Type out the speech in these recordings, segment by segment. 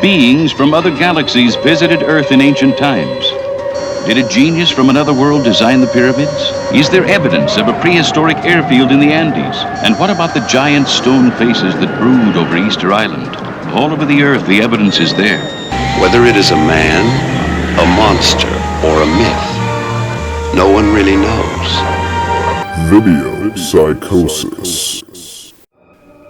Beings from other galaxies visited Earth in ancient times. Did a genius from another world design the pyramids? Is there evidence of a prehistoric airfield in the Andes? And what about the giant stone faces that brood over Easter Island? All over the Earth, the evidence is there. Whether it is a man, a monster, or a myth, no one really knows. Video Psychosis.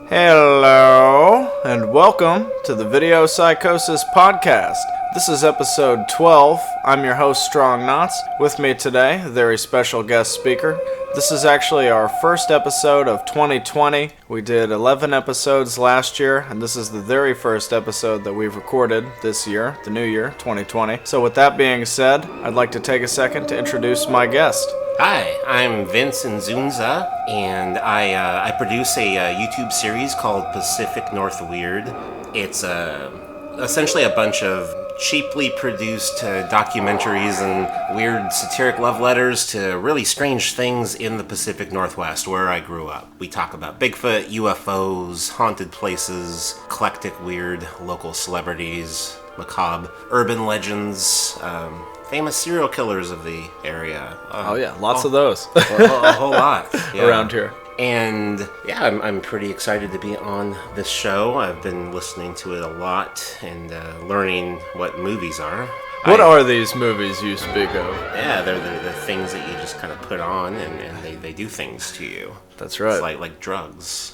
Hello, and welcome to the Video Psychosis podcast. This is episode 12. I'm your host, Strong Knots. With me today, a very special guest speaker. This is actually our first episode of 2020. We did 11 episodes last year, and this is the very first episode that we've recorded this year, the new year, 2020. So with that being said, I'd like to take a second to introduce my guest. Hi, I'm Vince Ynzunza, and I produce a YouTube series called Pacific NorthWeird. It's essentially a bunch of cheaply produced documentaries and weird satiric love letters to really strange things in the Pacific Northwest, where I grew up. We talk about Bigfoot, UFOs, haunted places, eclectic weird local celebrities, macabre urban legends, famous serial killers of the area. Lots of those. a whole lot. Yeah. Around here. And yeah, I'm pretty excited to be on this show. I've been listening to it a lot and learning what movies are. What are these movies you speak of? Yeah, they're the things that you just kind of put on and they do things to you. That's right. It's like drugs.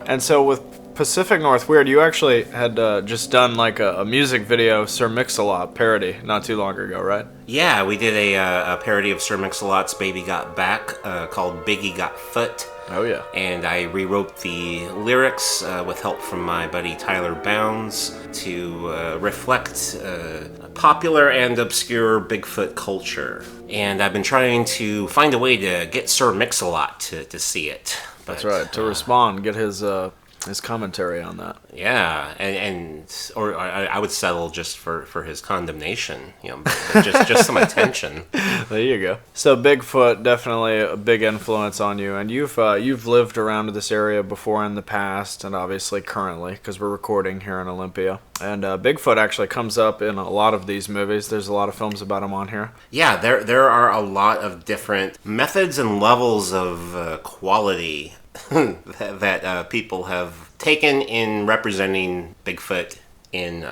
And so with Pacific NorthWeird, you actually had just done like a music video, Sir Mix-a-Lot parody, not too long ago, right? Yeah, we did a parody of Sir Mix-a-Lot's Baby Got Back called Biggie Got Foot. Oh, yeah. And I rewrote the lyrics with help from my buddy Tyler Bounds to reflect popular and obscure Bigfoot culture. And I've been trying to find a way to get Sir Mix-a-Lot to see it. That's right, to respond, get his commentary on that. Yeah, or I would settle just for his condemnation, just some attention. There you go. So Bigfoot, definitely a big influence on you, and you've lived around this area before in the past, and obviously currently, because we're recording here in Olympia. And Bigfoot actually comes up in a lot of these movies. There's a lot of films about him on here. Yeah, there are a lot of different methods and levels of quality that people have taken in representing Bigfoot in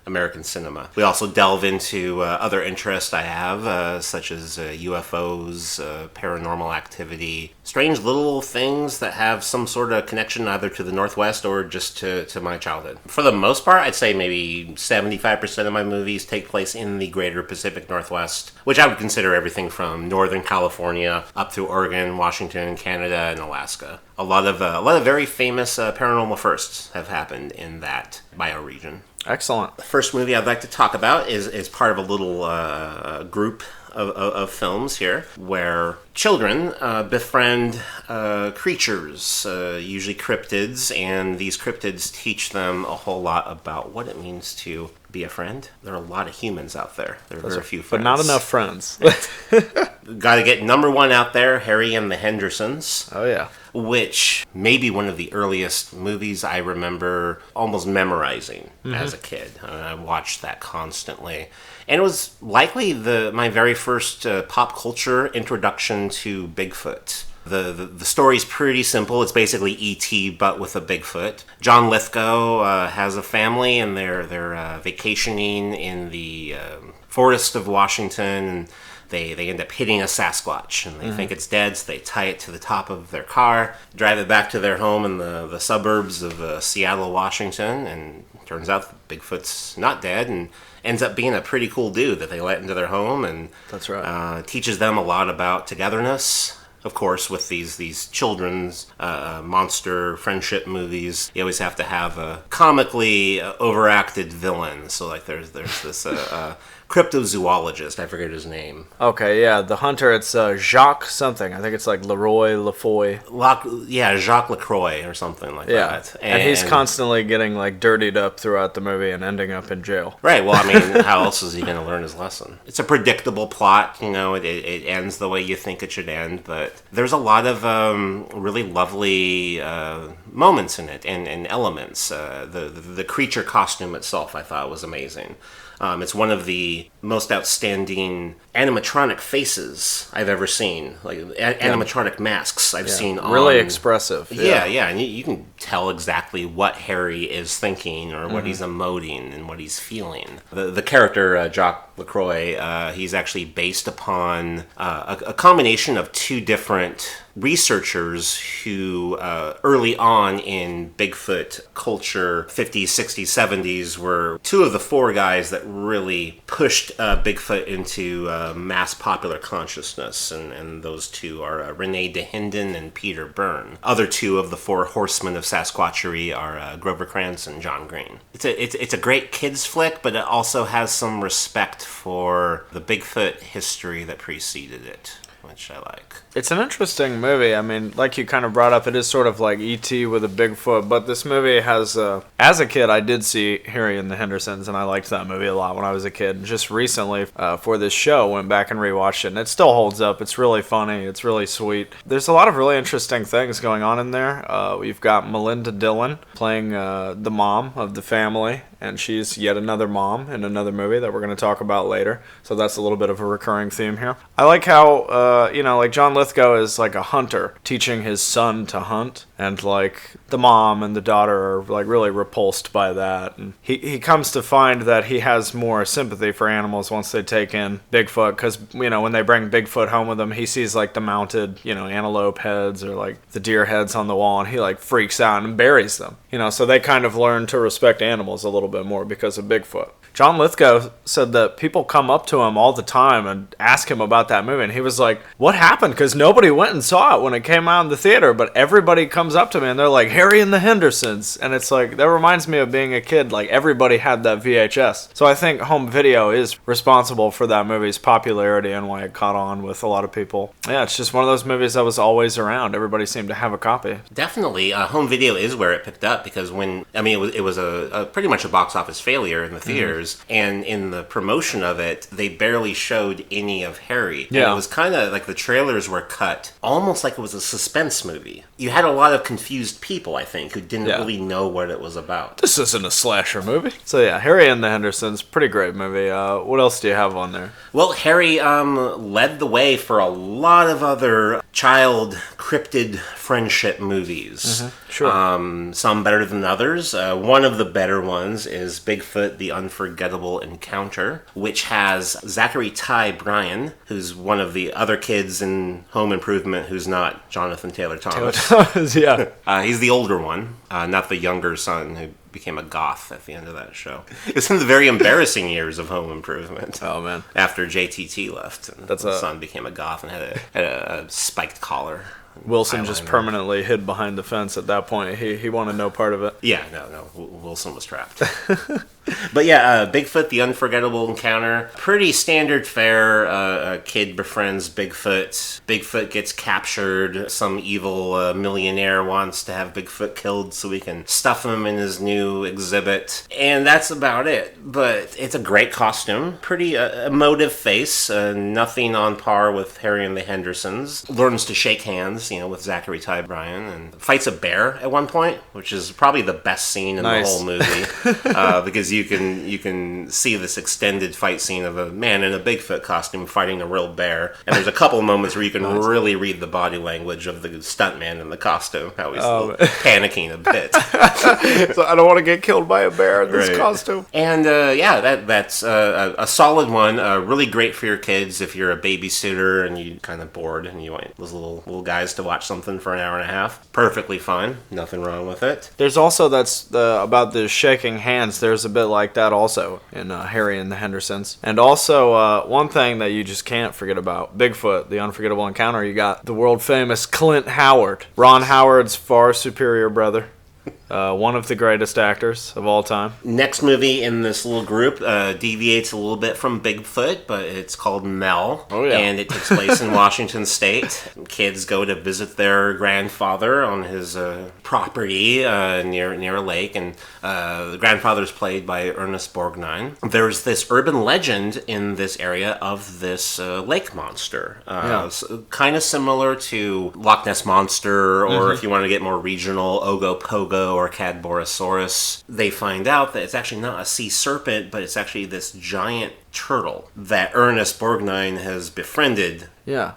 American cinema. We also delve into other interests I have, such as UFOs, paranormal activity, strange little things that have some sort of connection either to the Northwest or just to my childhood. For the most part, I'd say maybe 75% of my movies take place in the greater Pacific Northwest, which I would consider everything from Northern California up through Oregon, Washington, Canada, and Alaska. A lot of very famous paranormal firsts have happened in that bioregion. Excellent. The first movie I'd like to talk about is part of a little group of films here where children befriend creatures, usually cryptids, and these cryptids teach them a whole lot about what it means to be a friend. There are a lot of humans out there. There are very few friends. But not enough friends. Got to get number one out there, Harry and the Hendersons. Oh, yeah. Which may be one of the earliest movies I remember almost memorizing as a kid. I watched that constantly. And it was likely my very first pop culture introduction to Bigfoot. The story's pretty simple. It's basically E.T. but with a Bigfoot. John Lithgow has a family, and they're vacationing in the forest of Washington, and they end up hitting a Sasquatch, and they think it's dead, so they tie it to the top of their car, drive it back to their home in the suburbs of Seattle, Washington, and turns out Bigfoot's not dead, and ends up being a pretty cool dude that they let into their home, and that's right. Teaches them a lot about togetherness. Of course, with these children's monster friendship movies, you always have to have a comically overacted villain. So, like, there's this cryptozoologist. I forget his name. Okay, yeah, the hunter. It's Jacques something. I think it's like Leroy Lafoy. Jacques Lacroix or something like that. And he's constantly getting like dirtied up throughout the movie and ending up in jail. Right. Well, I mean, how else is he going to learn his lesson? It's a predictable plot. It ends the way you think it should end, but there's a lot of really lovely moments in it and elements. The creature costume itself I thought was amazing. It's one of the most outstanding animatronic faces I've ever seen. Like animatronic masks I've seen. Really expressive. Yeah, and you can tell exactly what Harry is thinking or what he's emoting and what he's feeling. The character Jacques LaCroix, he's actually based upon a combination of two different researchers who early on in Bigfoot culture, 50s, 60s, 70s, were two of the four guys that really pushed Bigfoot into mass popular consciousness, and those two are Rene DeHinden and Peter Byrne. Other two of the four horsemen of Sasquatchery are Grover Krantz and John Green. It's a great kids flick, but it also has some respect for the Bigfoot history that preceded it, which I like. It's an interesting movie. I mean, like you kind of brought up, it is sort of like E.T. with a Bigfoot, but this movie has, as a kid, I did see Harry and the Hendersons, and I liked that movie a lot when I was a kid. Just recently, for this show, went back and rewatched it, and it still holds up. It's really funny. It's really sweet. There's a lot of really interesting things going on in there. We've got Melinda Dillon playing the mom of the family, and she's yet another mom in another movie that we're going to talk about later. So that's a little bit of a recurring theme here. I like how, like John Lithgow is like a hunter teaching his son to hunt, and like the mom and the daughter are like really repulsed by that. And he comes to find that he has more sympathy for animals once they take in Bigfoot, because, when they bring Bigfoot home with him, he sees like the mounted, antelope heads or like the deer heads on the wall, and he like freaks out and buries them. So they kind of learn to respect animals a little bit more because of Bigfoot. John Lithgow said that people come up to him all the time and ask him about that movie, and he was like, what happened? Because nobody went and saw it when it came out in the theater, but everybody comes up to me and they're like, Harry and the Hendersons. And it's like, that reminds me of being a kid. Like, everybody had that VHS. So I think home video is responsible for that movie's popularity and why it caught on with a lot of people. Yeah, it's just one of those movies that was always around. Everybody seemed to have a copy. Definitely. Home video is where it picked up, because it was a pretty much a box office failure in the theaters. And in the promotion of it, they barely showed any of Harry. Yeah. And it was kind of like the trailers were cut almost like it was a suspense movie. You had a lot of confused people, I think, who didn't really know what it was about. This isn't a slasher movie. So yeah, Harry and the Hendersons, pretty great movie. What else do you have on there? Well, Harry led the way for a lot of other child cryptid friendship movies. Sure. Some better than others. One of the better ones is Bigfoot, the Unforgettable Encounter, which has Zachary Ty Bryan, who's one of the other kids in Home Improvement who's not Jonathan Taylor Thomas. Yeah. He's the older one, not the younger son who became a goth at the end of that show. It's in the very embarrassing years of Home Improvement. Oh, man. After JTT left, and the son became a goth and had a spiked collar. Wilson just permanently hid behind the fence at that point. He wanted no part of it. Yeah, no. Wilson was trapped. But yeah, Bigfoot, the Unforgettable Encounter. Pretty standard fare. A kid befriends Bigfoot. Bigfoot gets captured. Some evil millionaire wants to have Bigfoot killed so he can stuff him in his new exhibit. And that's about it. But it's a great costume. Pretty emotive face. Nothing on par with Harry and the Hendersons. Learns to shake hands, with Zachary Ty Bryan. And fights a bear at one point, which is probably the best scene in the whole movie. Because you can see this extended fight scene of a man in a Bigfoot costume fighting a real bear, and there's a couple moments where you can really read the body language of the stuntman in the costume, how he's panicking a bit. So I don't want to get killed by a bear in this costume. And that's a solid one. Really great for your kids if you're a babysitter and you're kind of bored and you want those little guys to watch something for an hour and a half. Perfectly fine. Nothing wrong with it. There's also about the shaking hands. There's a bit like that also in Harry and the Hendersons. And also one thing that you just can't forget about Bigfoot, the Unforgettable Encounter, you got the world famous Clint Howard, Ron Howard's far superior brother. one of the greatest actors of all time. Next movie in this little group deviates a little bit from Bigfoot, but it's called Mel. Oh, yeah. And it takes place in Washington State. Kids go to visit their grandfather on his property near a lake, and the grandfather's played by Ernest Borgnine. There's this urban legend in this area of this lake monster. Kind of similar to Loch Ness Monster, or if you want to get more regional, Ogopogo or Cadborosaurus. They find out that it's actually not a sea serpent, but it's actually this giant turtle that Ernest Borgnine has befriended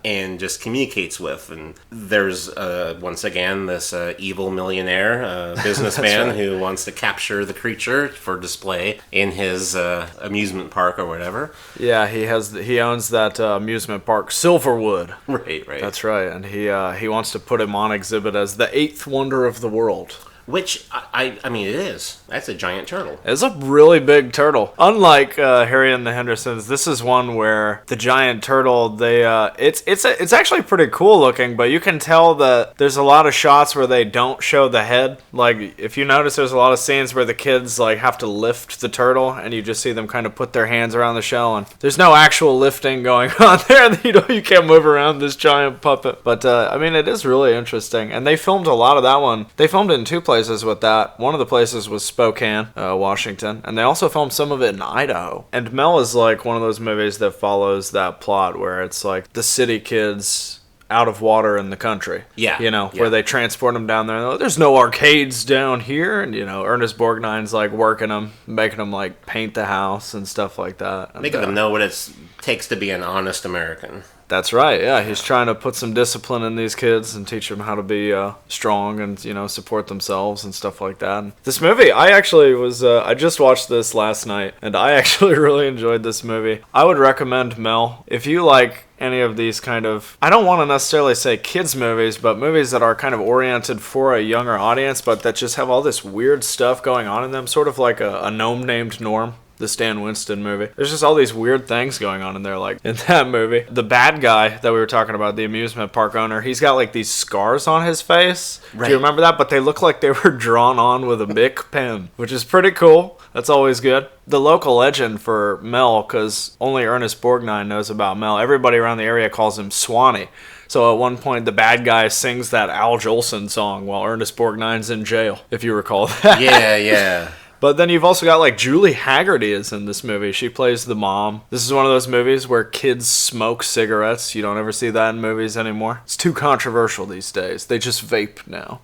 and just communicates with. And there's, once again, this evil millionaire businessman who wants to capture the creature for display in his amusement park or whatever. Yeah, he owns that amusement park, Silverwood. Right. That's right, and he wants to put him on exhibit as the 8th wonder of the world. Which, I mean, it is. That's a giant turtle. It's a really big turtle. Unlike Harry and the Hendersons, this is one where the giant turtle, it's actually pretty cool looking, but you can tell that there's a lot of shots where they don't show the head. Like, if you notice, there's a lot of scenes where the kids, like, have to lift the turtle, and you just see them kind of put their hands around the shell, and there's no actual lifting going on there. You can't move around this giant puppet. But, I mean, it is really interesting, and they filmed a lot of that one. They filmed it in 2 places with that. One of the places was Spokane, Washington, and they also filmed some of it in Idaho. And Mel is like one of those movies that follows that plot where it's like the city kids out of water in the country. Where they transport them down there. And there's no arcades down here, and Ernest Borgnine's like working them, making them like paint the house and stuff like that. And, making them know what it takes to be an honest American. That's right, yeah. He's trying to put some discipline in these kids and teach them how to be strong and, support themselves and stuff like that. And this movie, I actually I just watched this last night, and I actually really enjoyed this movie. I would recommend Mel. If you like any of these kind of, I don't want to necessarily say kids movies, but movies that are kind of oriented for a younger audience, but that just have all this weird stuff going on in them, sort of like a gnome named Norm. The Stan Winston movie. There's just all these weird things going on in there, like in that movie. The bad guy that we were talking about, the amusement park owner, he's got like these scars on his face. Right. Do you remember that? But they look like they were drawn on with a Bic pen, which is pretty cool. That's always good. The local legend for Mel, because only Ernest Borgnine knows about Mel, everybody around the area calls him Swanee. So at one point, the bad guy sings that Al Jolson song while Ernest Borgnine's in jail, if you recall that. Yeah. But then you've also got, like, Julie Haggerty is in this movie. She plays the mom. This is one of those movies where kids smoke cigarettes. You don't ever see that in movies anymore. It's too controversial these days. They just vape now.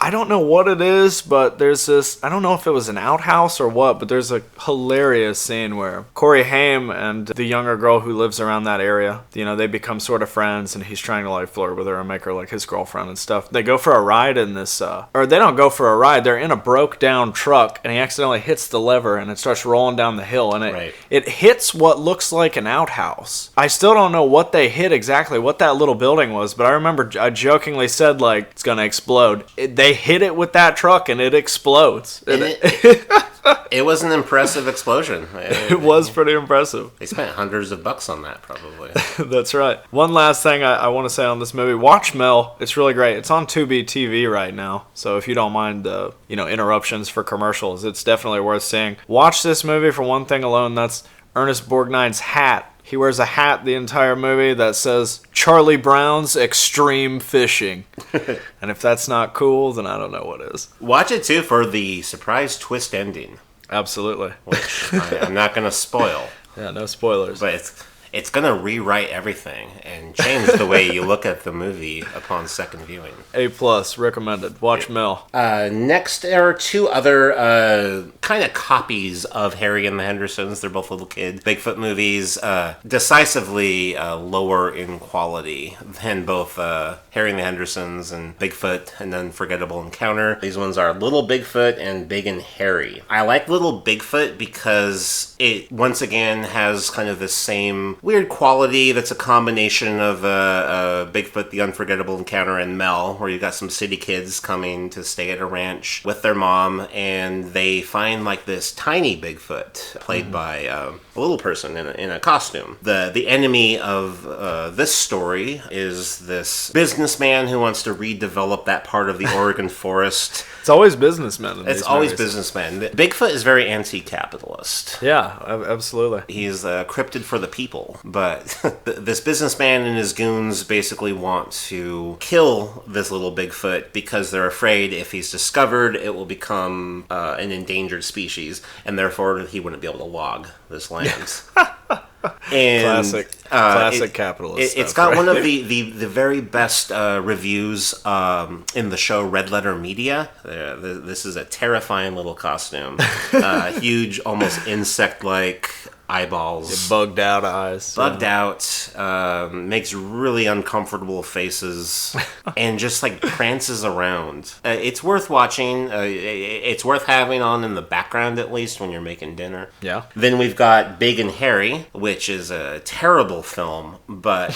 I don't know what it is, but there's this, I don't know if it was an outhouse or what, but there's a hilarious scene where Corey Haim and the younger girl who lives around that area, they become sort of friends, and he's trying to like flirt with her and make her like his girlfriend and stuff. They go for a ride in this, or they don't go for a ride, they're in a broke down truck, and he accidentally hits the lever, and it starts rolling down the hill, and it hits what looks like an outhouse. I still don't know what they hit exactly, what that little building was, but I remember I jokingly said, like, it's gonna explode. They hit it with that truck and it explodes. It was an impressive explosion. It was pretty impressive. They spent hundreds of bucks on that, probably. That's right. One last thing I want to say on this movie. Watch Mel. It's really great. It's on Tubi TV right now. So if you don't mind the interruptions for commercials, it's definitely worth seeing. Watch this movie for one thing alone. That's Ernest Borgnine's hat. He wears a hat the entire movie that says Charlie Brown's Extreme Fishing. And if that's not cool, then I don't know what is. Watch it, too, for the surprise twist ending. Absolutely. Which I'm not going to spoil. Yeah, no spoilers. But it's going to rewrite everything and change the way you look at the movie upon second viewing. A+, recommended. Watch Mel. Next, there are 2 other kind of copies of Harry and the Hendersons. They're both little kid Bigfoot movies, decisively lower in quality than both Harry and the Hendersons and Bigfoot and Unforgettable Encounter. These ones are Little Bigfoot and Big and Hairy. I like Little Bigfoot because it, once again, has kind of the same weird quality that's a combination of Bigfoot, The Unforgettable Encounter, and Mel, where you got some city kids coming to stay at a ranch with their mom, and they find find like this tiny Bigfoot played by a little person in a costume. The enemy of this story is this businessman who wants to redevelop that part of the Oregon forest. It's always businessmen. It's always businessmen. Bigfoot is very anti-capitalist. Yeah, absolutely. He's cryptid for the people, but this businessman and his goons basically want to kill this little Bigfoot because they're afraid if he's discovered, it will become an endangered species, and therefore he wouldn't be able to log this land. And, classic capitalist It's stuff, got right? one of the very best reviews in the show Red Letter Media. This is a terrifying little costume. Huge, almost insect-like eyeballs. Bugged out eyes. Bugged out. Makes really uncomfortable faces. And just like prances around. It's worth watching. It's worth having on in the background at least when you're making dinner. Yeah. Then we've got Big and Hairy, which is a terrible film, but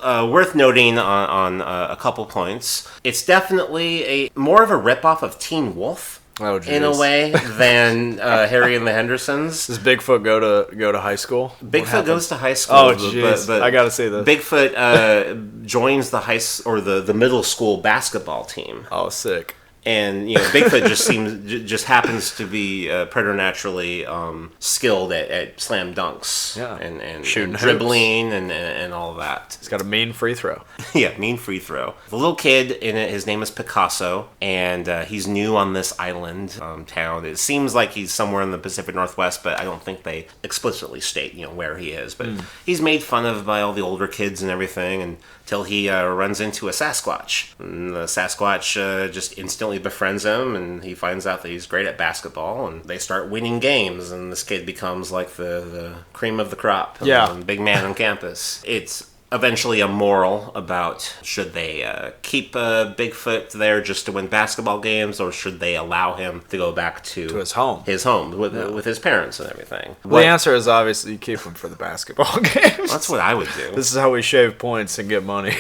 worth noting on a couple points. It's definitely more of a ripoff of Teen Wolf. Oh, geez. In a way than Harry and the Hendersons. Does Bigfoot go to high school? Bigfoot goes to high school. Oh, jeez. I gotta see this. Bigfoot joins the middle school basketball team. Oh, sick. And Bigfoot just happens to be preternaturally skilled at slam dunks, and shooting, and dribbling, and all of that. He's got a mean free throw. Yeah, mean free throw. The little kid in it, his name is Picasso, and he's new on this island town. It seems like he's somewhere in the Pacific Northwest, but I don't think they explicitly state where he is. But he's made fun of by all the older kids and everything, until he runs into a Sasquatch. And the Sasquatch just instantly befriends him, and he finds out that he's great at basketball, and they start winning games, and this kid becomes like the cream of the crop. Big man on campus. It's eventually a moral about should they keep Bigfoot there just to win basketball games, or should they allow him to go back to his home with his parents and everything. The answer is obviously you keep him for the basketball games. That's what I would do. This is how we shave points and get money.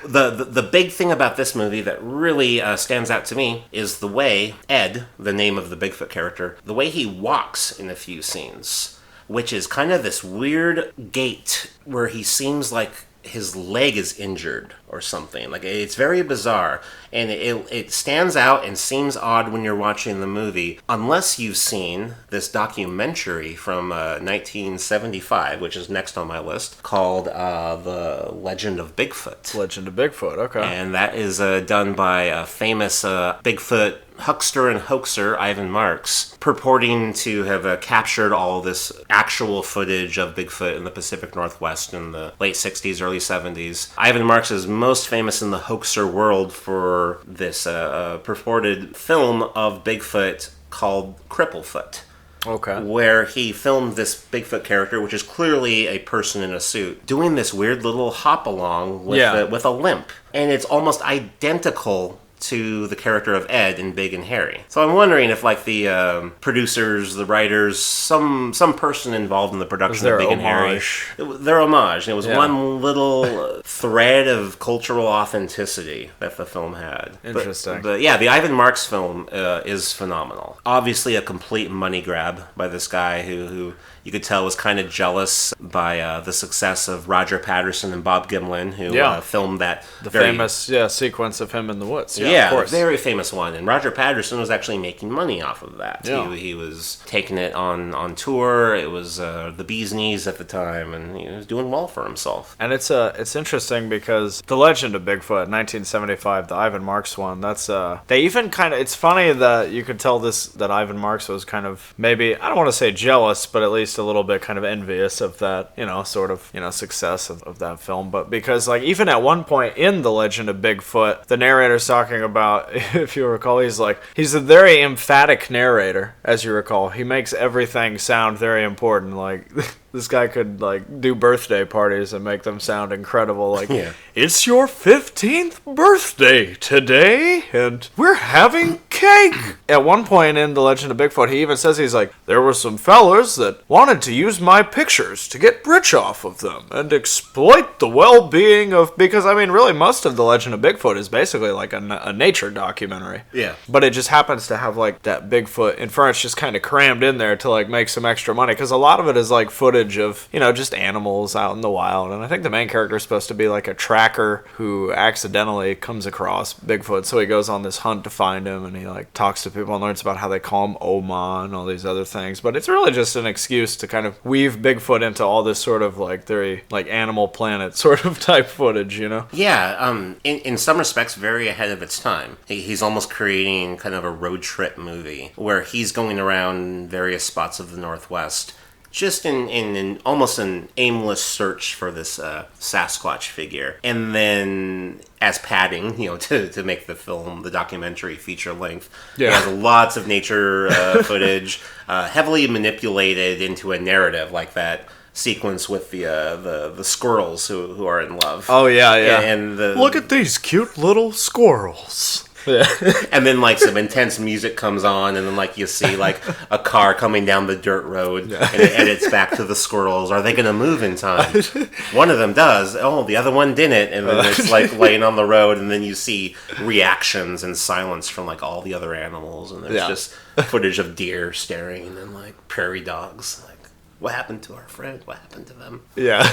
The big thing about this movie that really stands out to me is the way Ed, the name of the Bigfoot character, the way he walks in a few scenes, which is kind of this weird gait where he seems like his leg is injured or something. Like, it's very bizarre, and it stands out and seems odd when you're watching the movie, unless you've seen this documentary from 1975, which is next on my list, called The Legend of Bigfoot. Legend of Bigfoot, okay. And that is done by a famous Bigfoot huckster and hoaxer, Ivan Marks, purporting to have captured all this actual footage of Bigfoot in the Pacific Northwest in the late 60s, early 70s. Ivan Marks is most famous in the hoaxer world for this purported film of Bigfoot called Cripplefoot. Okay. Where he filmed this Bigfoot character, which is clearly a person in a suit, doing this weird little hop along with a limp. And it's almost identical to the character of Ed in Big and Hairy. So I'm wondering if, like, the producers, the writers, some person involved in the production of Big and Hairy, their homage. It was one little thread of cultural authenticity that the film had. Interesting. But yeah, the Ivan Marks film is phenomenal. Obviously a complete money grab by this guy who you could tell was kind of jealous by the success of Roger Patterson and Bob Gimlin, who filmed that famous sequence of him in the woods. Yeah, of course. Very famous one. And Roger Patterson was actually making money off of that. Yeah. He was taking it on tour. It was the bee's knees at the time, and he was doing well for himself. And it's interesting because The Legend of Bigfoot, 1975, the Ivan Marks one, that's they even kind of, it's funny that you could tell that Ivan Marks was kind of, maybe, I don't want to say jealous, but at least a little bit kind of envious of that, sort of, success of that film. But because, like, even at one point in The Legend of Bigfoot, the narrator's talking about, if you recall, he's a very emphatic narrator, as you recall. He makes everything sound very important, like This guy could, like, do birthday parties and make them sound incredible. Like, Yeah. it's your 15th birthday today, and we're having cake. At one point in The Legend of Bigfoot, he even says, he's like, there were some fellas that wanted to use my pictures to get rich off of them and exploit the well-being of... Because, I mean, really, most of The Legend of Bigfoot is basically like a nature documentary. Yeah. But it just happens to have, like, that Bigfoot inference just kind of crammed in there to, like, make some extra money. Because a lot of it is, like, footage of, you know, just animals out in the wild. And I think the main character is supposed to be, like, a tracker who accidentally comes across Bigfoot. So he goes on this hunt to find him, and he, like, talks to people and learns about how they call him Oma and all these other things. But it's really just an excuse to kind of weave Bigfoot into all this sort of, like, very, like, Animal Planet sort of type footage, you know? Yeah, in some respects, very ahead of its time. He's almost creating kind of a road trip movie where he's going around various spots of the Northwest, just in almost an aimless search for this Sasquatch figure. And then as padding, you know, to make the film, the documentary feature length, Yeah. it has lots of nature footage, heavily manipulated into a narrative like that sequence with the squirrels who are in love. Oh, yeah, yeah. And Look at these cute little squirrels. Yeah. And then, like, some intense music comes on, and then, like, you see, like, a car coming down the dirt road, and it edits back to the squirrels. Are they going to move in time? One of them does. Oh, the other one didn't. And then it's, like, laying on the road, and then you see reactions and silence from, like, all the other animals, and there's just footage of deer staring, and then, like, prairie dogs, like, what happened to our friend? What happened to them? Yeah.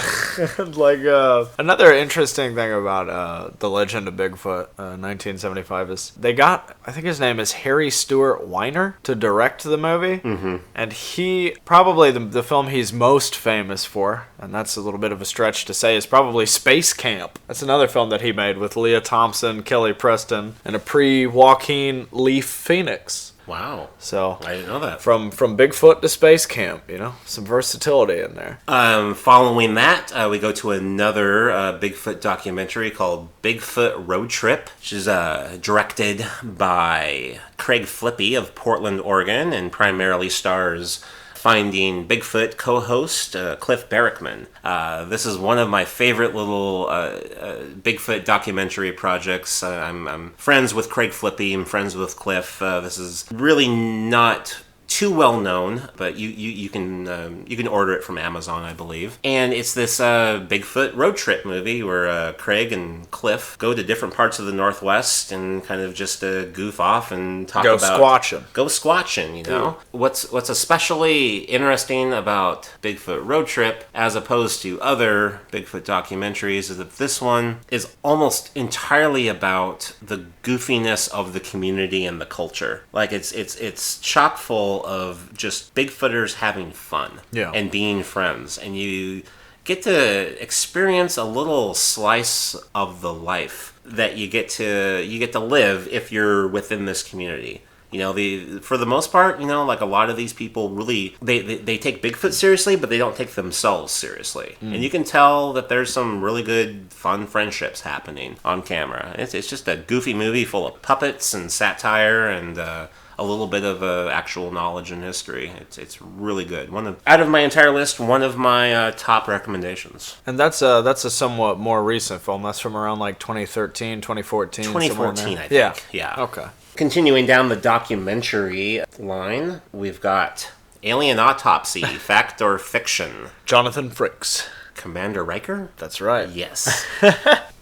Like, another interesting thing about The Legend of Bigfoot, 1975, is they got, I think his name is Harry Stewart Weiner, to direct the movie. Mm-hmm. And he, probably the film he's most famous for, and that's a little bit of a stretch to say, is probably Space Camp. That's another film that he made with Leah Thompson, Kelly Preston, and a pre-Joaquin Leaf Phoenix. Wow. So I didn't know that. From Bigfoot to Space Camp, you know, some versatility in there. Following that, we go to another Bigfoot documentary called Bigfoot Roadtrip, which is directed by Craig Flippy of Portland, Oregon, and primarily stars Finding Bigfoot co-host Cliff Barrickman. This is one of my favorite little Bigfoot documentary projects. I'm friends with Craig Flippy. I'm friends with Cliff. This is really not too well known, but you can order it from Amazon, I believe. And it's this Bigfoot road trip movie where Craig and Cliff go to different parts of the Northwest and kind of just goof off and talk about go squatching. You know, what's especially interesting about Bigfoot Road Trip as opposed to other Bigfoot documentaries is that this one is almost entirely about the goofiness of the community and the culture. Like it's chock full of just Bigfooters having fun and being friends, and you get to experience a little slice of the life that you get to live if you're within this community. You know, for the most part, you know, like a lot of these people really, they take Bigfoot seriously, but they don't take themselves seriously. And you can tell that there's some really good, fun friendships happening on camera. It's just a goofy movie full of puppets and satire and a little bit of actual knowledge and history. It's really good. Out of my entire list, one of my top recommendations. And that's a somewhat more recent film. That's from around like 2013, 2014. 2014, I think. Yeah. Okay. Continuing down the documentary line, we've got Alien Autopsy, Fact or Fiction. Jonathan Frakes. Commander Riker? That's right. Yes.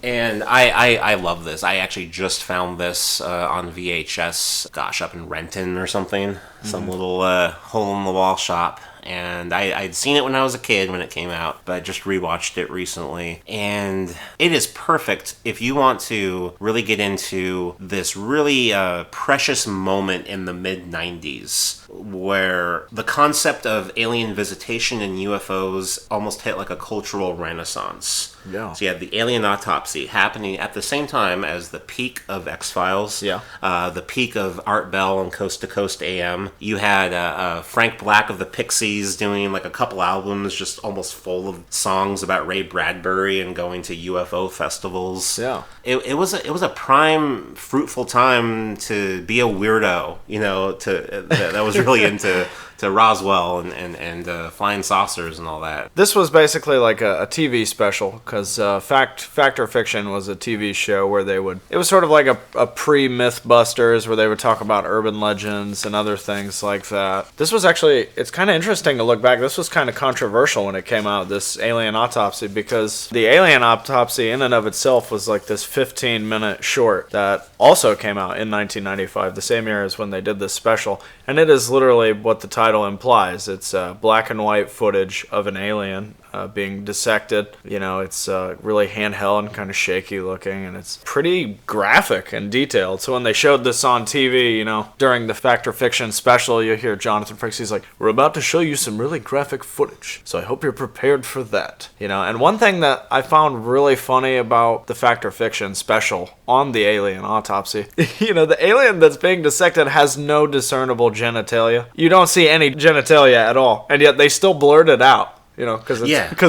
And I love this. I actually just found this on VHS, up in Renton or something. Some little hole-in-the-wall shop. And I'd seen it when I was a kid when it came out, but I just rewatched it recently. And it is perfect if you want to really get into this really precious moment in the mid-90s where the concept of alien visitation and UFOs almost hit like a cultural renaissance. Yeah. So you had the Alien Autopsy happening at the same time as the peak of X-Files. Yeah. The peak of Art Bell and Coast to Coast AM. You had Frank Black of the Pixies doing like a couple albums just almost full of songs about Ray Bradbury and going to UFO festivals. Yeah. it was a prime fruitful time to be a weirdo, that was really into Roswell and flying saucers and all that. This was basically like a TV special, because Fact or Fiction was a TV show where it was sort of like a pre-Mythbusters, where they would talk about urban legends and other things like that. This was actually, it's kind of interesting to look back. This was kind of controversial when it came out, this Alien Autopsy, because the Alien Autopsy in and of itself was like this 15-minute short that also came out in 1995, the same year as when they did this special. And it is literally what the title implies. It's black and white footage of an alien being dissected. It's really handheld and kind of shaky looking, and it's pretty graphic and detailed. So when they showed this on TV, during the Fact or Fiction special, you hear Jonathan Frakes, he's like, "We're about to show you some really graphic footage, so I hope you're prepared for that." And one thing that I found really funny about the Fact or Fiction special on the Alien Autopsy, the alien that's being dissected has no discernible genitalia. You don't see any genitalia at all, and yet they still blurred it out. Because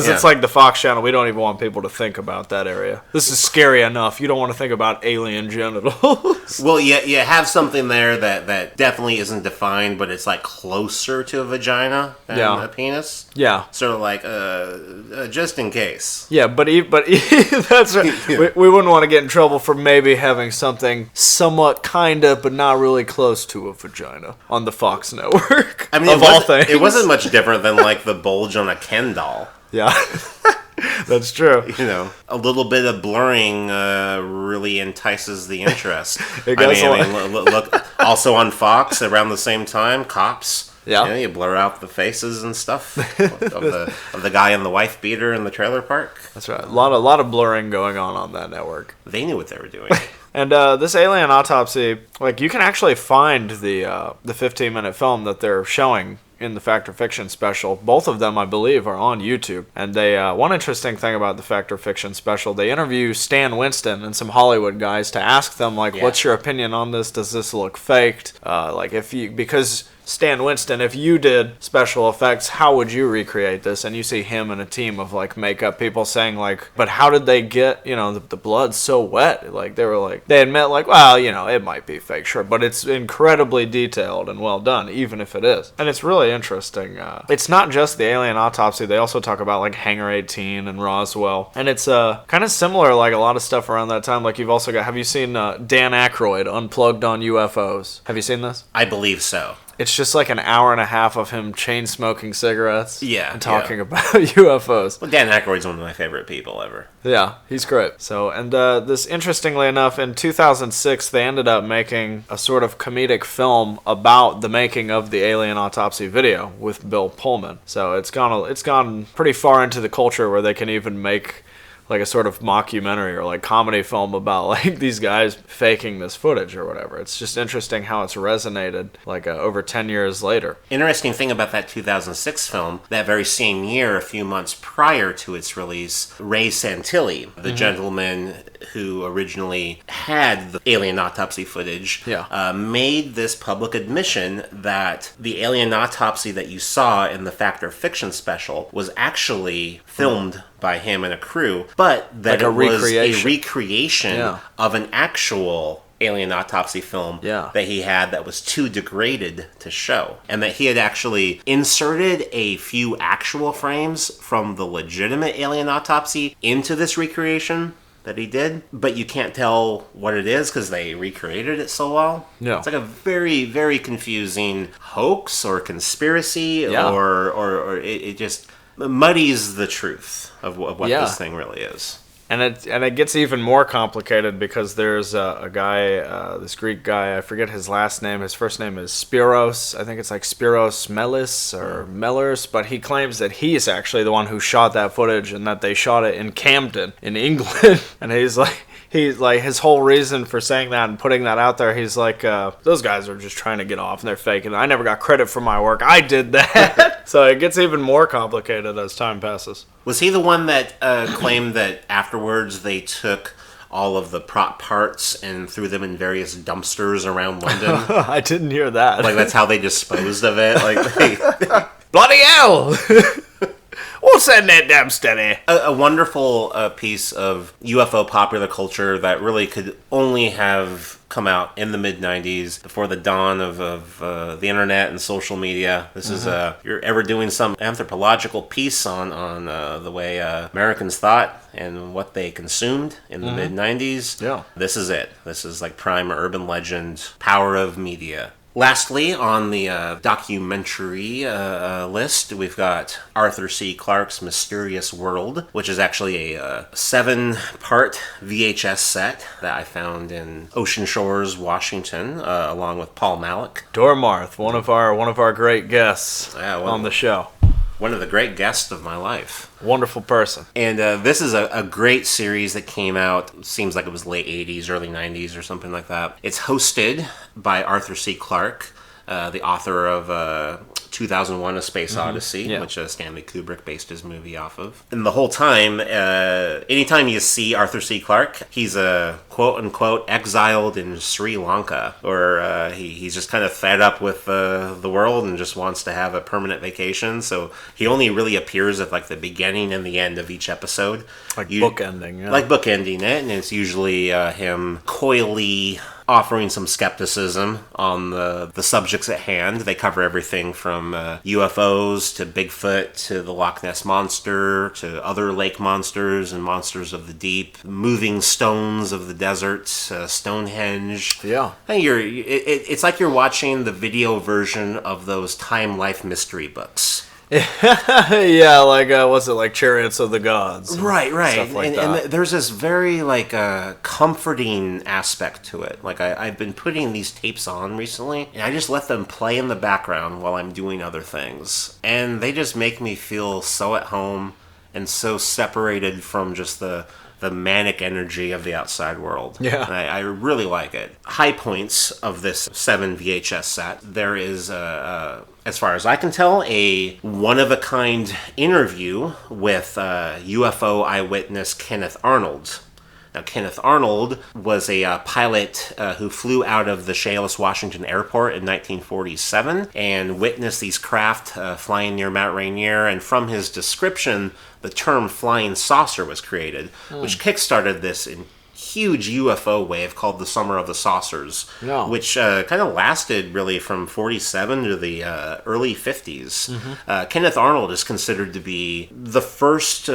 it's like the Fox Channel. We don't even want people to think about that area. This is scary enough. You don't want to think about alien genitals. Well, you have something there that definitely isn't defined, but it's like closer to a vagina than a penis. Yeah. Sort of like, just in case. Yeah, but that's right. Yeah. We wouldn't want to get in trouble for maybe having something somewhat kinda, but not really close to a vagina on the Fox network. I mean, it wasn't much different than like the bulge on a Ken doll. Yeah. That's true. A little bit of blurring really entices the interest. Look, also on Fox around the same time, Cops. Yeah. You blur out the faces and stuff of the guy in the wife beater in the trailer park. That's right. A lot of blurring going on that network. They knew what they were doing. And this Alien Autopsy, like, you can actually find the 15-minute film that they're showing in the Fact or Fiction special. Both of them, I believe, are on YouTube. And they one interesting thing about the Fact or Fiction special, they interview Stan Winston and some Hollywood guys to ask them, like, what's your opinion on this? Does this look faked? Because Stan Winston, if you did special effects, how would you recreate this? And you see him and a team of like makeup people saying like, but how did they get, the blood so wet? Like they admit like, well, it might be fake, sure, but it's incredibly detailed and well done, even if it is. And it's really interesting. It's not just the Alien Autopsy. They also talk about like Hangar 18 and Roswell. And it's kind of similar, like a lot of stuff around that time. Like you've also got, have you seen Dan Aykroyd Unplugged on UFOs? Have you seen this? I believe so. It's just like an hour and a half of him chain smoking cigarettes. Yeah. And talking about UFOs. Well, Dan Aykroyd's one of my favorite people ever. Yeah, he's great. So, and this, interestingly enough, in 2006, they ended up making a sort of comedic film about the making of the Alien Autopsy video with Bill Pullman. So it's gone pretty far into the culture where they can even make like a sort of mockumentary or like comedy film about like these guys faking this footage or whatever. It's just interesting how it's resonated like over 10 years later. Interesting thing about that 2006 film, that very same year, a few months prior to its release, Ray Santilli, the gentleman who originally had the Alien Autopsy footage, made this public admission that the Alien Autopsy that you saw in the Fact or Fiction special was actually filmed by him and a crew, but that like it was a recreation of an actual Alien Autopsy film that he had that was too degraded to show. And that he had actually inserted a few actual frames from the legitimate Alien Autopsy into this recreation that he did, but you can't tell what it is because they recreated it so well. Yeah. It's like a very, very confusing hoax or conspiracy or it just muddies the truth of what this thing really is. And it gets even more complicated because there's a guy, this Greek guy, I forget his last name. His first name is Spiros. I think it's like Spiros Melis or Mellers, but he claims that he is actually the one who shot that footage and that they shot it in Camden in England. And he's like his whole reason for saying that and putting that out there, he's like, those guys are just trying to get off and they're faking it. I never got credit for my work. I did that. So it gets even more complicated as time passes. Was he the one that claimed that afterwards they took all of the prop parts and threw them in various dumpsters around London? I didn't hear that. Like that's how they disposed of it? Like bloody hell! What's that damn steady? A wonderful piece of UFO popular culture that really could only have come out in the mid-90s before the dawn of the internet and social media. This is if you're ever doing some anthropological piece on the way Americans thought and what they consumed in the mid-90s, this is it. This is like prime urban legend, power of media. Lastly, on the documentary list, we've got Arthur C. Clarke's Mysterious World, which is actually a 7-part VHS set that I found in Ocean Shores, Washington, along with Paul Malik. Dormarth, one of our great guests on the show. One of the great guests of my life. Wonderful person. And this is a great series that came out, seems like it was late 80s, early 90s or something like that. It's hosted by Arthur C. Clarke, the author of 2001: A Space Odyssey, which Stanley Kubrick based his movie off of. And the whole time, anytime you see Arthur C. Clarke, he's a quote-unquote exiled in Sri Lanka, or he's just kind of fed up with the world and just wants to have a permanent vacation. So he only really appears at like the beginning and the end of each episode. Like bookending. Yeah. Like bookending it, and it's usually him coyly offering some skepticism on the subjects at hand. They cover everything from UFOs to Bigfoot to the Loch Ness Monster to other lake monsters and monsters of the deep, moving stones of the desert, Stonehenge. Yeah. And it's like you're watching the video version of those Time Life mystery books. Yeah, like what's it, like Chariots of the Gods? Right. Stuff like that. And there's this very like comforting aspect to it. Like I've been putting these tapes on recently, and I just let them play in the background while I'm doing other things, and they just make me feel so at home and so separated from just the manic energy of the outside world. Yeah. And I really like it. High points of this 7 VHS set. There is, as far as I can tell, a one-of-a-kind interview with UFO eyewitness Kenneth Arnold. Now, Kenneth Arnold was a pilot who flew out of the Chehalis, Washington airport in 1947 and witnessed these craft flying near Mount Rainier. And from his description, the term flying saucer was created, which kickstarted this huge UFO wave called the Summer of the Saucers, which kind of lasted really from 47 to the early 50s. Kenneth Arnold is considered to be the first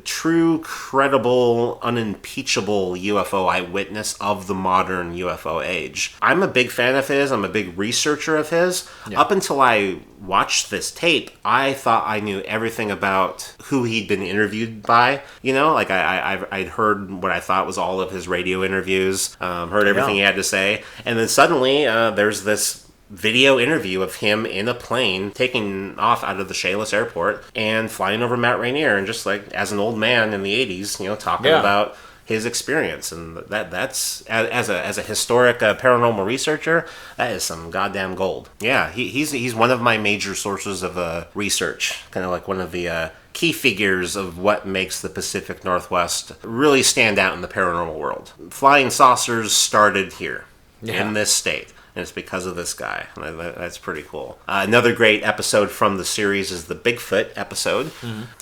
true, credible, unimpeachable UFO eyewitness of the modern UFO age. I'm a big fan of his. I'm a big researcher of his. Yeah. Up until I watched this tape, I thought I knew everything about who he'd been interviewed by. You know, like I'd heard what I thought was all of his radio interviews, heard everything he had to say, and then suddenly there's this video interview of him in a plane taking off out of the Chehalis airport and flying over Mount Rainier, and just like as an old man in the 80s, you know, talking about his experience. And that's as a historic paranormal researcher, that is some goddamn gold. Yeah, he's one of my major sources of research, kind of like one of the key figures of what makes the Pacific Northwest really stand out in the paranormal world. Flying saucers started here in this state, and it's because of this guy. That's pretty cool. Another great episode from the series is the Bigfoot episode.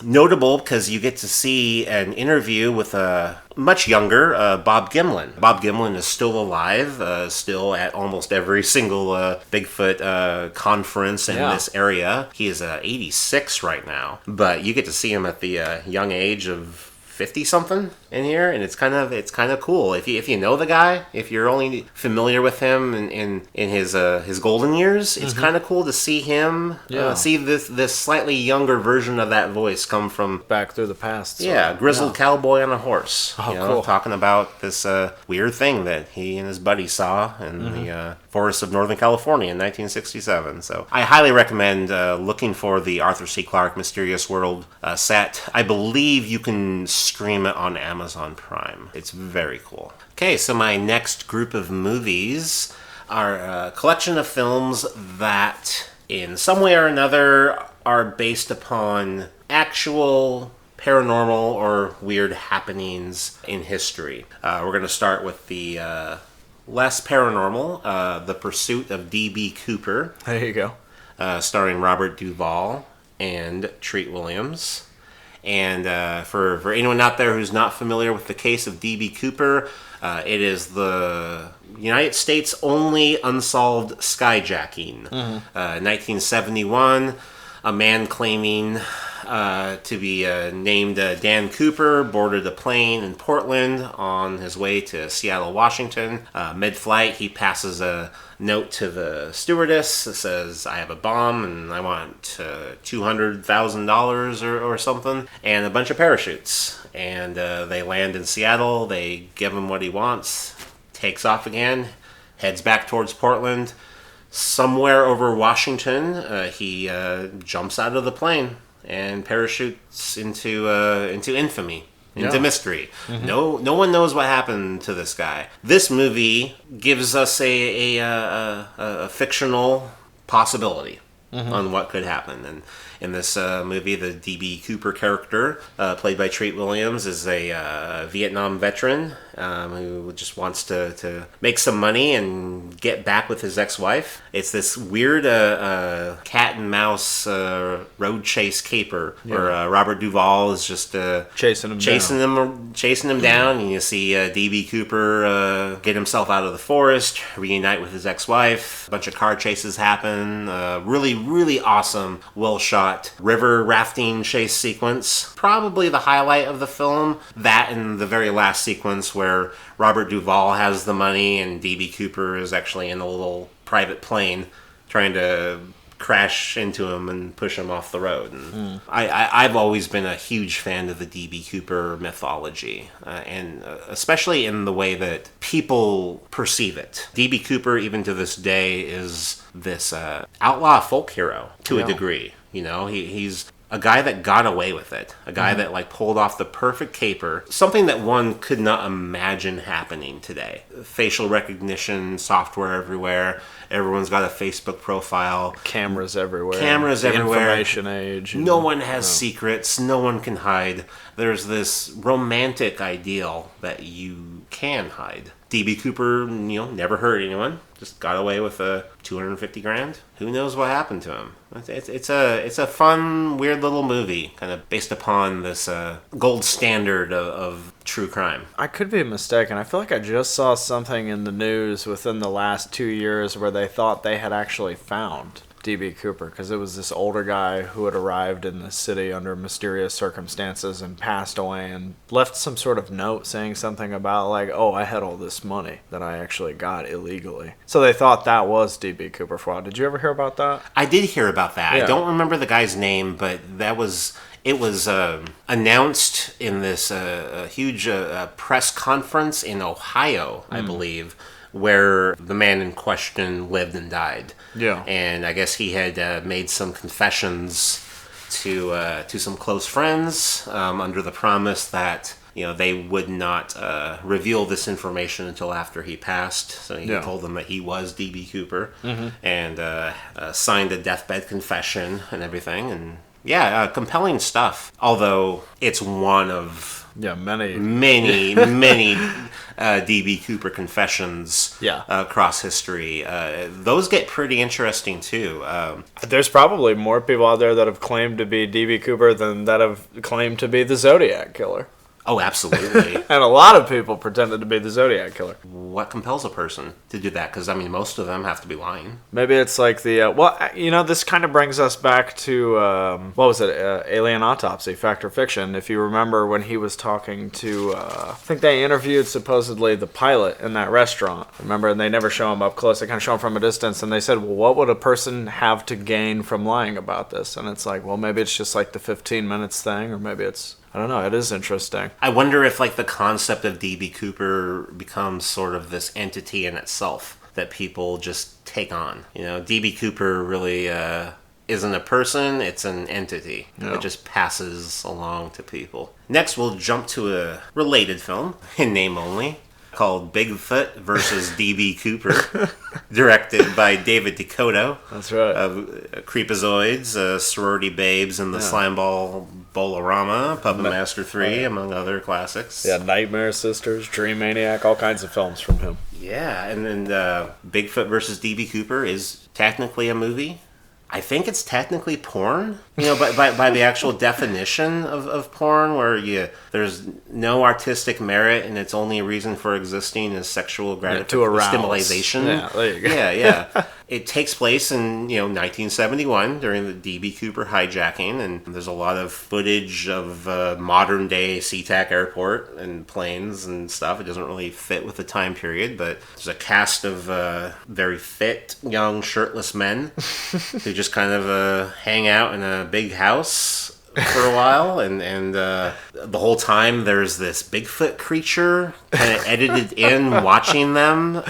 Notable because you get to see an interview with a much younger Bob Gimlin. Bob Gimlin is still alive, still at almost every single Bigfoot conference in this area. He is 86 right now, but you get to see him at the young age of 50-something in here, and it's kind of cool. If you know the guy, if you're only familiar with him in his golden years, it's kind of cool to see him, see this slightly younger version of that voice come from back through the past. Grizzled cowboy on a horse. Cool. Talking about this weird thing that he and his buddy saw in the forests of Northern California in 1967. So I highly recommend looking for the Arthur C. Clarke Mysterious World set. I believe you can stream it on Amazon Prime. It's very cool. Okay, so my next group of movies are a collection of films that in some way or another are based upon actual paranormal or weird happenings in history. We're going to start with the less paranormal, The Pursuit of D.B. Cooper. There you go. Starring Robert Duvall and Treat Williams. And for anyone out there who's not familiar with the case of D.B. Cooper, it is the United States' only unsolved skyjacking. 1971, a man claiming to be named Dan Cooper boarded a plane in Portland on his way to Seattle, Washington. Mid-flight, he passes a note to the stewardess that says, "I have a bomb and I want $200,000 or something, and a bunch of parachutes." And they land in Seattle. They give him what he wants. Takes off again, heads back towards Portland. Somewhere over Washington, he jumps out of the plane and parachutes into infamy, into mystery. No one knows what happened to this guy. This movie gives us a fictional possibility on what could happen. And in this movie, the D.B. Cooper character, played by Treat Williams, is a Vietnam veteran who just wants to make some money and get back with his ex-wife. It's this weird cat and mouse road chase caper where Robert Duvall is just chasing him down, and you see D.B. Cooper get himself out of the forest, reunite with his ex-wife. A bunch of car chases happen. Really, really awesome, well-shot river rafting chase sequence. Probably the highlight of the film. That and the very last sequence where Robert Duvall has the money and D.B. Cooper is actually in a little private plane trying to crash into him and push him off the road. And I've always been a huge fan of the D.B. Cooper mythology, and especially in the way that people perceive it. D.B. Cooper, even to this day, is this outlaw folk hero to a degree. You know, he's a guy that got away with it. A guy that like pulled off the perfect caper. Something that one could not imagine happening today. Facial recognition software everywhere. Everyone's got a Facebook profile. Cameras everywhere. Information age. No one has secrets. No one can hide. There's this romantic ideal that you can hide. D.B. Cooper, never hurt anyone. Just got away with $250,000. Who knows what happened to him? It's a fun, weird little movie, kind of based upon this gold standard of true crime. I could be mistaken. I feel like I just saw something in the news within the last 2 years where they thought they had actually found D.B. Cooper, because it was this older guy who had arrived in the city under mysterious circumstances and passed away and left some sort of note saying something about like, oh, I had all this money that I actually got illegally. So they thought that was D.B. Cooper fraud. Did you ever hear about that? I did hear about that. Yeah. I don't remember the guy's name, but it was announced in this huge press conference in Ohio, I believe, where the man in question lived and died. Yeah. And I guess he had made some confessions to some close friends under the promise that they would not reveal this information until after he passed. So he told them that he was D.B. Cooper and signed a deathbed confession and everything. And compelling stuff. Although it's one of many D.B. Cooper confessions across history. Those get pretty interesting too. There's probably more people out there that have claimed to be D.B. Cooper than that have claimed to be the Zodiac Killer. Oh, absolutely. And a lot of people pretended to be the Zodiac Killer. What compels a person to do that? Because, most of them have to be lying. Maybe it's like the... this kind of brings us back to... Alien Autopsy, Fact or Fiction. If you remember when he was talking to... I think they interviewed supposedly the pilot in that restaurant. Remember? And they never show him up close. They kind of show him from a distance. And they said, well, what would a person have to gain from lying about this? And it's like, well, maybe it's just like the 15 minutes thing. Or maybe it's... I don't know. It is interesting. I wonder if the concept of D.B. Cooper becomes sort of this entity in itself that people just take on. D.B. Cooper really isn't a person. It's an entity. Yeah. It just passes along to people. Next, we'll jump to a related film, in name only, called Bigfoot versus D.B. Cooper, directed by David DeCoteau. That's right. Creepazoids, Sorority Babes, and the Slimeball Bolorama, Puppet Master 3, among other classics. Yeah, Nightmare Sisters, Dream Maniac, all kinds of films from him. Yeah, and then Bigfoot versus D.B. Cooper is technically a movie. I think it's technically porn, by the actual definition of porn, where there's no artistic merit and its only reason for existing is sexual stimulation. Yeah, there you go. Yeah. It takes place in 1971 during the D.B. Cooper hijacking, and there's a lot of footage of modern day SeaTac airport and planes and stuff. It doesn't really fit with the time period, but there's a cast of very fit, young, shirtless men who just kind of hang out in a big house for a while, and the whole time there's this Bigfoot creature kind of edited in, watching them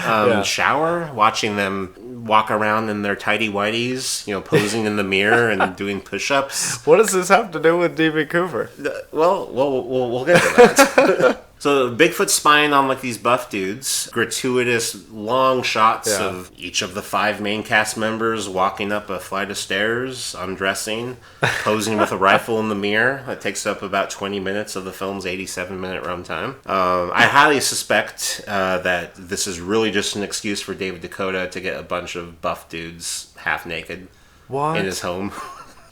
shower, watching them walk around in their tidy whities, posing in the mirror and doing push-ups. What does this have to do with D.B. Cooper? Well, we'll get to that. So Bigfoot's spying on these buff dudes. Gratuitous long shots of each of the 5 main cast members walking up a flight of stairs, undressing, posing with a rifle in the mirror. That takes up about 20 minutes of the film's 87-minute runtime. I highly suspect that this is really just an excuse for David Dakota to get a bunch of buff dudes half naked in his home.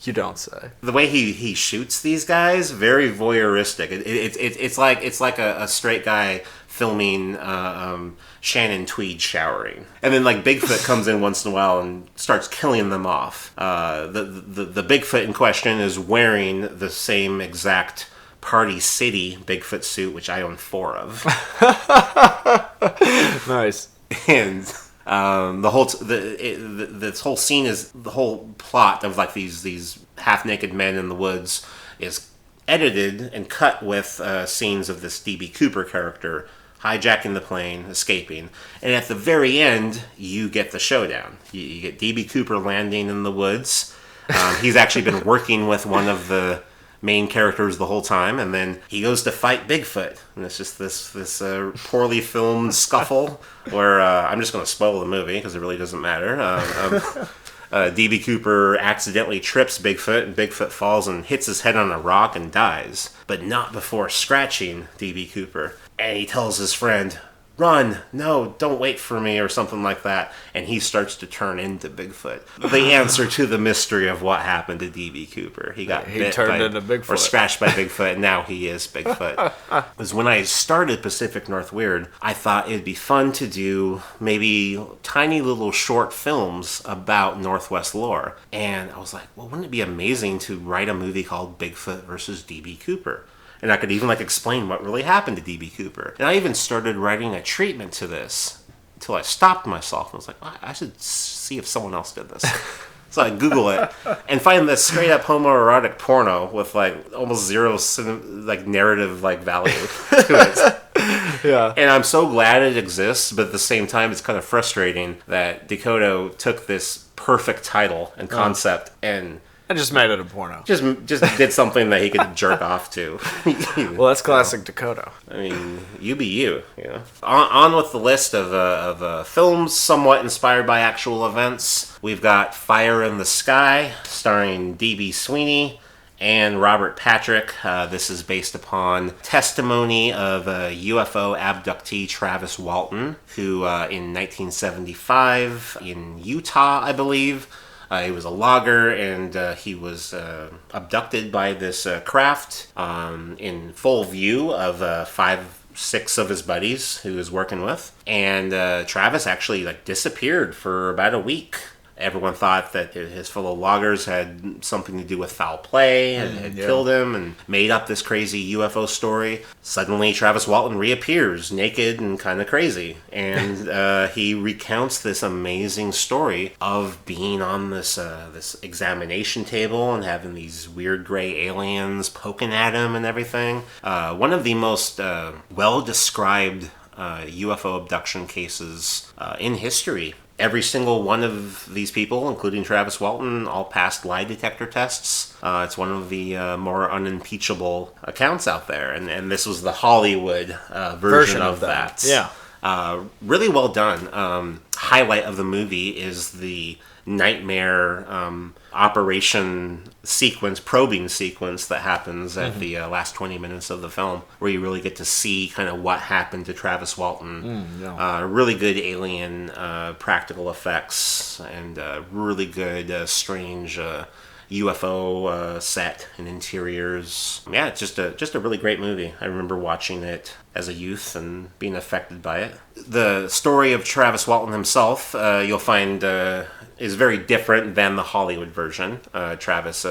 You don't say. The way he shoots these guys, very voyeuristic. It's like a straight guy filming Shannon Tweed showering, and then Bigfoot comes in once in a while and starts killing them off. The Bigfoot in question is wearing the same exact Party City Bigfoot suit, which I own 4 of. Nice. And this whole scene is the whole plot of these half naked men in the woods is edited and cut with scenes of this D.B. Cooper character hijacking the plane, escaping, and at the very end you get the showdown. You get D.B. Cooper landing in the woods. He's actually been working with one of the main characters the whole time, and then he goes to fight Bigfoot, and it's just this poorly filmed scuffle where I'm just going to spoil the movie because it really doesn't matter. D.B. Cooper accidentally trips Bigfoot, and Bigfoot falls and hits his head on a rock and dies, but not before scratching D.B. Cooper. And he tells his friend, "Run, no, don't wait for me," or something like that, and he starts to turn into Bigfoot. The answer to the mystery of what happened to D.B. Cooper. He turned into Bigfoot. Or scratched by Bigfoot, and now he is Bigfoot. Because when I started Pacific NorthWeird, I thought it'd be fun to do maybe tiny little short films about Northwest lore. And I was like, well, wouldn't it be amazing to write a movie called Bigfoot versus D.B. Cooper? And I could even explain what really happened to D.B. Cooper. And I even started writing a treatment to this until I stopped myself and was like, well, I should see if someone else did this. So I Google it and find this straight up homoerotic porno with almost zero narrative value to it. Yeah. And I'm so glad it exists, but at the same time it's kind of frustrating that Dakota took this perfect title and concept and I just made it a porno. Just did something that he could jerk off to. Well, that's classic Dakota. I mean, you be you. On with the list of films somewhat inspired by actual events. We've got Fire in the Sky, starring D.B. Sweeney and Robert Patrick. This is based upon testimony of a UFO abductee, Travis Walton, who in 1975 in Utah, I believe, he was a logger, and he was abducted by this craft in full view of 5-6 of his buddies who he was working with. And Travis actually disappeared for about a week. Everyone thought that his fellow loggers had something to do with foul play and had killed him and made up this crazy UFO story. Suddenly, Travis Walton reappears, naked and kind of crazy. And he recounts this amazing story of being on this examination table and having these weird gray aliens poking at him and everything. One of the most well-described UFO abduction cases in history. Every single one of these people, including Travis Walton, all passed lie detector tests. It's one of the more unimpeachable accounts out there. And this was the Hollywood version of that. Yeah. Really well done. Highlight of the movie is the nightmare operation sequence, probing sequence that happens at the last 20 minutes of the film, where you really get to see kind of what happened to Travis Walton. Really good alien practical effects, and really good strange UFO set and interiors. Yeah, it's just a really great movie. I remember watching it as a youth and being affected by it. The story of Travis Walton himself, you'll find, is very different than the Hollywood version. Travis,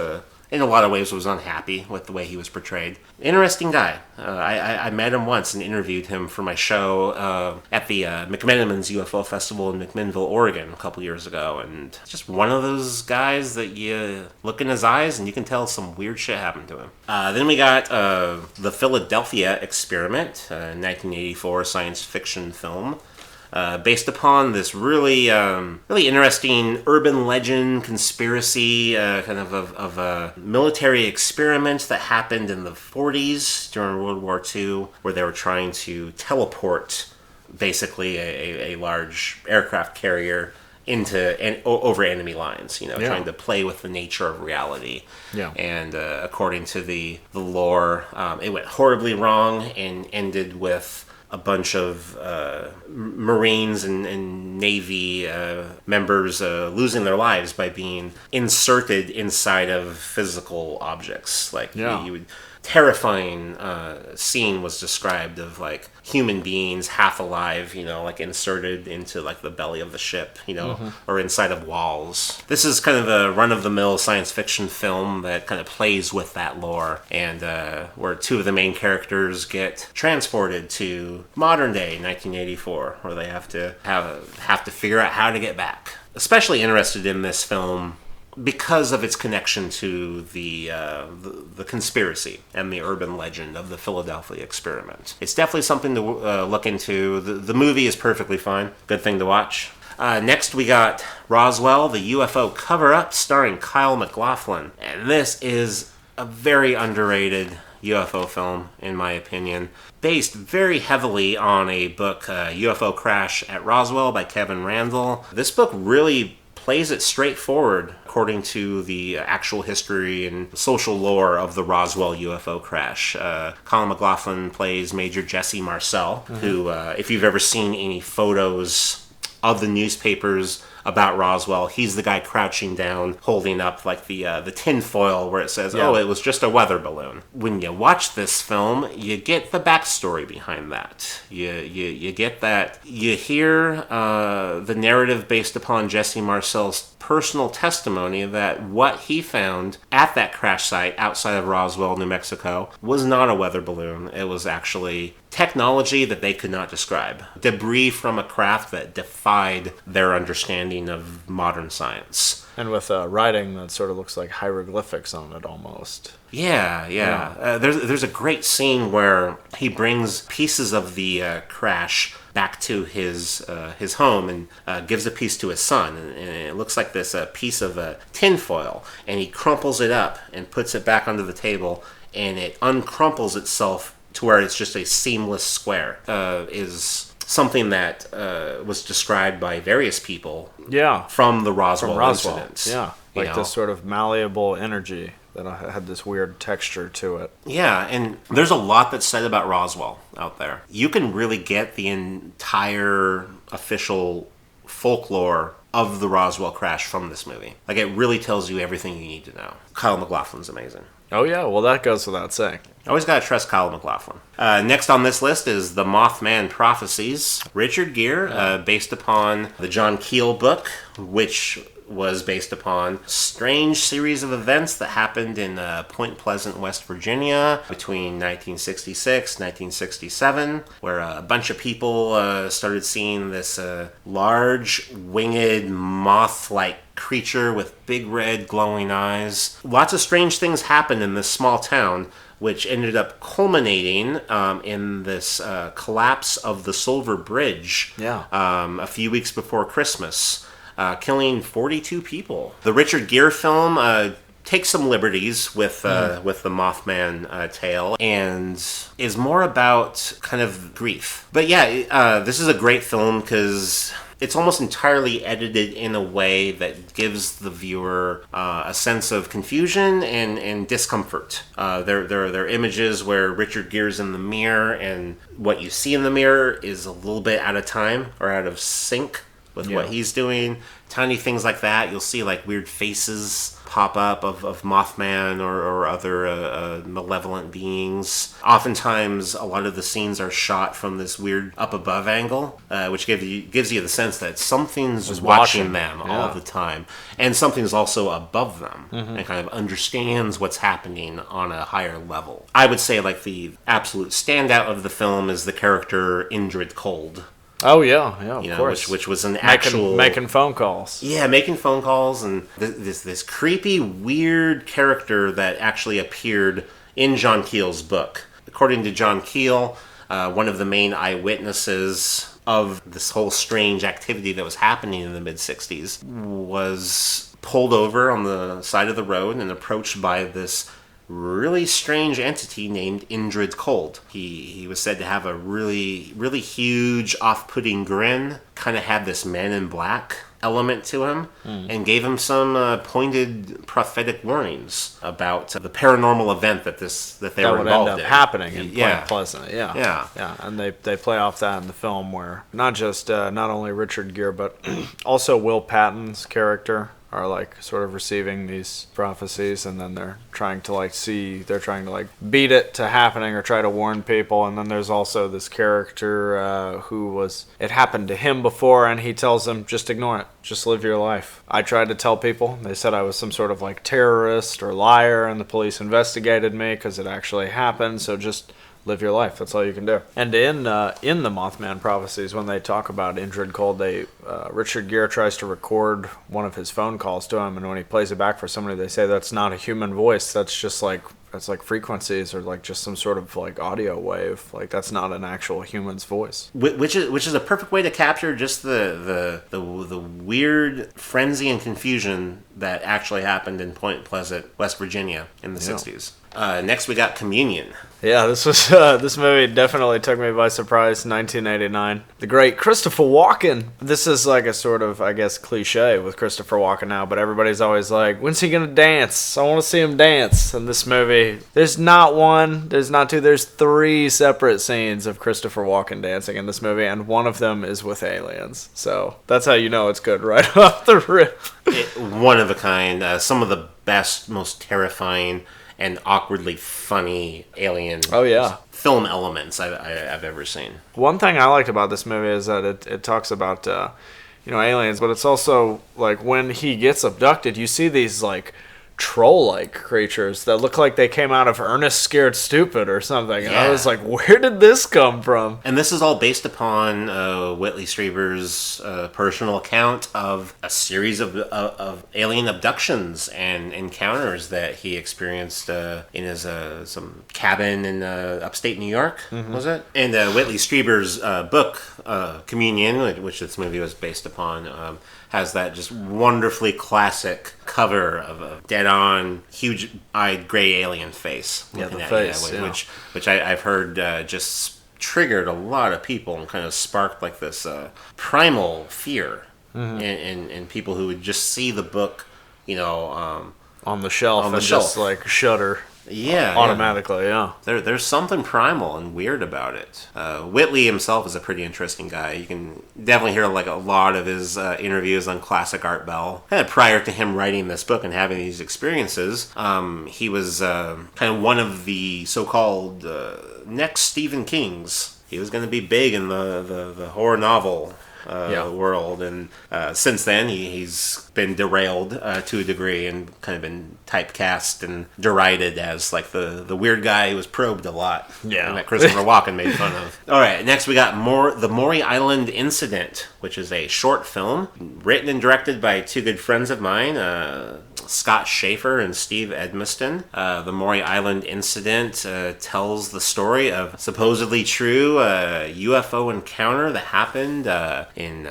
in a lot of ways, was unhappy with the way he was portrayed. Interesting guy. I met him once and interviewed him for my show at the McMenamins UFO Festival in McMinnville, Oregon, a couple years ago. And just one of those guys that you look in his eyes and you can tell some weird shit happened to him. Then we got the Philadelphia Experiment, 1984 science fiction film. Based upon this really interesting urban legend conspiracy, kind of a military experiment that happened in the 40s during World War II, where they were trying to teleport basically a large aircraft carrier over enemy lines, trying to play with the nature of reality. Yeah. And according to the lore, it went horribly wrong and ended with a bunch of Marines and Navy members losing their lives by being inserted inside of physical objects. Terrifying scene was described of like human beings half alive, like inserted into like the belly of the ship, or inside of walls. This is kind of a run-of-the-mill science fiction film that kind of plays with that lore, and where two of the main characters get transported to modern day 1984, where they have to figure out how to get back. Especially interested in this film because of its connection to the conspiracy and the urban legend of the Philadelphia Experiment. It's definitely something to look into. The movie is perfectly fine. Good thing to watch. Next, we got Roswell, the UFO cover-up, starring Kyle MacLachlan. And this is a very underrated UFO film, in my opinion. Based very heavily on a book, UFO Crash at Roswell by Kevin Randall. This book really plays it straightforward according to the actual history and social lore of the Roswell UFO crash. Colin MacLachlan plays Major Jesse Marcel, who, if you've ever seen any photos of the newspapers about Roswell, he's the guy crouching down, holding up like the tin foil where it says, "Oh, it was just a weather balloon." When you watch this film, you get the backstory behind that. You get that. You hear the narrative based upon Jesse Marcel's personal testimony that what he found at that crash site outside of Roswell, New Mexico, was not a weather balloon. It was actually technology that they could not describe. Debris from a craft that defied their understanding of modern science. And with writing that sort of looks like hieroglyphics on it almost. Yeah. There's a great scene where he brings pieces of the crash back to his home and gives a piece to his son. And it looks like this piece of tin foil. And he crumples it up and puts it back onto the table. And it uncrumples itself to where it's just a seamless square. Is something that was described by various people from the Roswell incidents. Yeah, like this sort of malleable energy that had this weird texture to it. Yeah, and there's a lot that's said about Roswell out there. You can really get the entire official folklore of the Roswell crash from this movie. Like, it really tells you everything you need to know. Kyle MacLachlan's amazing. Oh yeah, well that goes without saying. Always gotta trust Kyle MacLachlan. Next on this list is The Mothman Prophecies. Richard Gere, based upon the John Keel book, which was based upon a strange series of events that happened in Point Pleasant, West Virginia between 1966 1967, where a bunch of people started seeing this large winged moth-like creature with big red glowing eyes. Lots of strange things happened in this small town, which ended up culminating in this collapse of the Silver Bridge a few weeks before Christmas, killing 42 people. The Richard Gere film takes some liberties with the Mothman tale, and is more about kind of grief. But yeah, this is a great film because it's almost entirely edited in a way that gives the viewer a sense of confusion and discomfort. There are images where Richard Gere's in the mirror, and what you see in the mirror is a little bit out of time or out of sync with what he's doing. Tiny things like that. You'll see like weird faces pop up of Mothman or other malevolent beings. Oftentimes, a lot of the scenes are shot from this weird up above angle, which gives you the sense that something's watching them all the time, and something's also above them and kind of understands what's happening on a higher level. I would say like the absolute standout of the film is the character Indrid Cold. Oh yeah, of course. Which was an actual making phone calls. Yeah, making phone calls, and this creepy, weird character that actually appeared in John Keel's book. According to John Keel, one of the main eyewitnesses of this whole strange activity that was happening in the mid-'60s was pulled over on the side of the road and approached by this really strange entity named Indrid Cold. He was said to have a really, really huge, off-putting grin, kind of had this Man in Black element to him, and gave him some pointed prophetic warnings about the paranormal event that they were involved in. That would end up happening in Point Pleasant. Yeah. And they play off that in the film, where not only Richard Gere, but also Will Patton's character are like sort of receiving these prophecies, and then they're trying to beat it to happening or try to warn people. And then there's also this character it happened to him before, and he tells them, just ignore it, just live your life. I tried to tell people, they said I was some sort of like terrorist or liar, and the police investigated me because it actually happened, so just live your life. That's all you can do. And in the Mothman Prophecies, when they talk about Indrid Cold, Richard Gere tries to record one of his phone calls to him, and when he plays it back for somebody, they say that's not a human voice. That's just like frequencies, or like just some sort of like audio wave. Like that's not an actual human's voice. Which is a perfect way to capture just the weird frenzy and confusion that actually happened in Point Pleasant, West Virginia in the 60s. Next we got Communion. Yeah, this movie definitely took me by surprise. 1989. The great Christopher Walken. This is like a sort of, I guess, cliche with Christopher Walken now, but everybody's always like, when's he gonna dance? I want to see him dance. In this movie, there's not one, there's not two, there's 3 separate scenes of Christopher Walken dancing in this movie, and one of them is with aliens. So that's how you know it's good right off the rip. One of a kind. Some of the best, most terrifying and awkwardly funny alien film elements I've ever seen. One thing I liked about this movie is that it talks about aliens, but it's also like when he gets abducted, you see these like troll-like creatures that look like they came out of Ernest Scared Stupid or something. And I was like, where did this come from? And this is all based upon Whitley Strieber's personal account of a series of alien abductions and encounters that he experienced in his some cabin in upstate New York, was it? And Whitley Strieber's book, Communion, which this movie was based upon, has that just wonderfully classic cover of a dead-on, huge-eyed gray alien face. Yeah, the face, which I've heard just triggered a lot of people and kind of sparked like this primal fear in people who would just see the book, on the shelf just like shudder. Automatically. There's something primal and weird about it. Whitley himself is a pretty interesting guy. You can definitely hear like a lot of his interviews on Classic Art Bell. Prior to him writing this book and having these experiences, he was kind of one of the so-called next Stephen Kings. He was going to be big in the horror novel world, and since then he's been derailed to a degree and kind of been typecast and derided as like the weird guy who was probed a lot, and that Christopher Walken made fun of. Alright, next we got the Maury Island Incident, which is a short film written and directed by 2 good friends of mine, Scott Schaefer and Steve Edmiston. The Maury Island Incident tells the story of supposedly true UFO encounter that happened in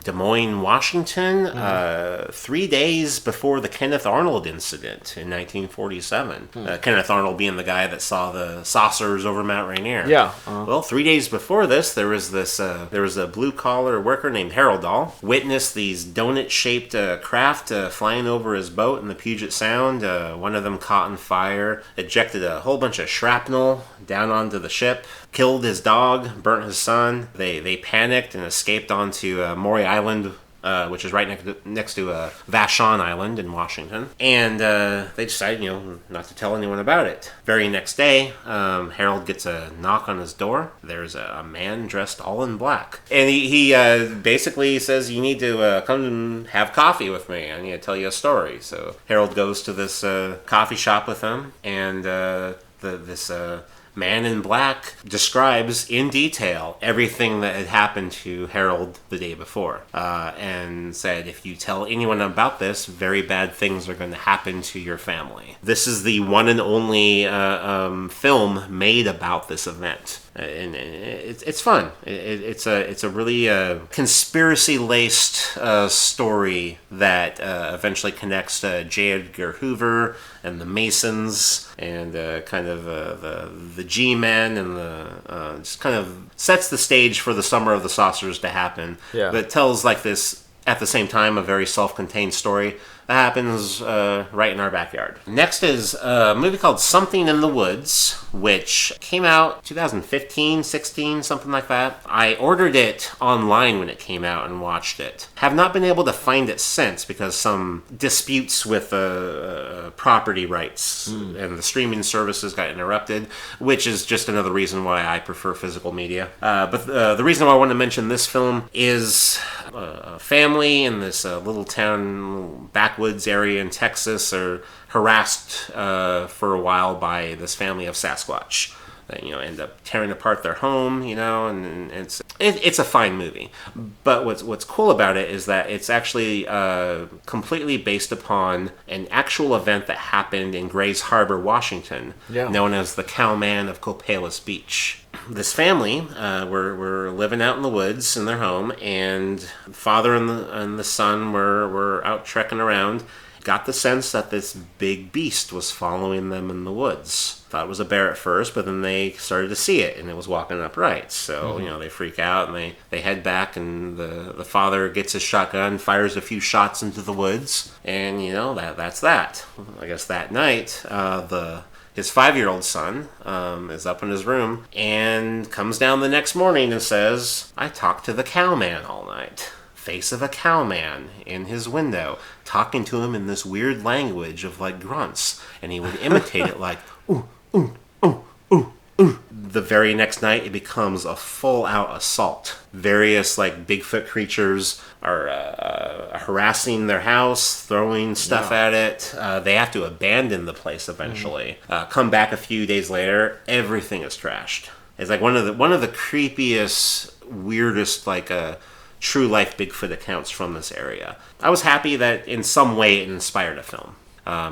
Des Moines, Washington, 3 days before the Kenneth Arnold incident in 1947. Kenneth Arnold being the guy that saw the saucers over Mount Rainier. Yeah. Well, 3 days before this, there was a blue-collar worker named Harold Dahl witnessed these donut-shaped craft flying over his boat in the Puget Sound. One of them caught on fire, ejected a whole bunch of shrapnel down onto the ship, killed his dog, burnt his son. They panicked and escaped onto Maury Island, which is right next to Vashon Island in Washington. And they decided, not to tell anyone about it. Very next day, Harold gets a knock on his door. There's a man dressed all in black. And he basically says, you need to come and have coffee with me. I need to tell you a story. So Harold goes to this coffee shop with him, and this man in black describes in detail everything that had happened to Harold the day before, and said, if you tell anyone about this, very bad things are going to happen to your family. This is the one and only film made about this event. And it's fun. It's a really conspiracy-laced story that eventually connects J. Edgar Hoover and the Masons and kind of the G-Men, and just kind of sets the stage for the Summer of the Saucers to happen. Yeah. But tells like this at the same time a very self-contained story that happens right in our backyard. Next is a movie called Something in the Woods, which came out 2015, 16, something like that. I ordered it online when it came out and watched it. Have not been able to find it since because some disputes with property rights and the streaming services got interrupted, which is just another reason why I prefer physical media. But the reason why I want to mention this film is a family in this little town, backwoods area in Texas, are harassed for a while by this family of Sasquatch. That, end up tearing apart their home, and it's a fine movie. But what's cool about it is that it's actually completely based upon an actual event that happened in Grays Harbor, Washington, known as the Cowman of Copalis Beach. This family were living out in the woods in their home, and the father and the son were out trekking around. Got the sense that this big beast was following them in the woods. Thought it was a bear at first, but then they started to see it, and it was walking upright. So, they freak out, and they head back, and the father gets his shotgun, fires a few shots into the woods, and, that's that. I guess that night, his 5-year-old son is up in his room and comes down the next morning and says, I talked to the cowman all night. Face of a cowman in his window, talking to him in this weird language of like grunts, and he would imitate it like, ooh, ooh, ooh, ooh, ooh. The very next night, it becomes a full-out assault. Various like Bigfoot creatures are harassing their house, throwing stuff at it. They have to abandon the place eventually. Come back a few days later, everything is trashed. It's like one of the creepiest, weirdest true life Bigfoot accounts from this area. I was happy that in some way it inspired a film.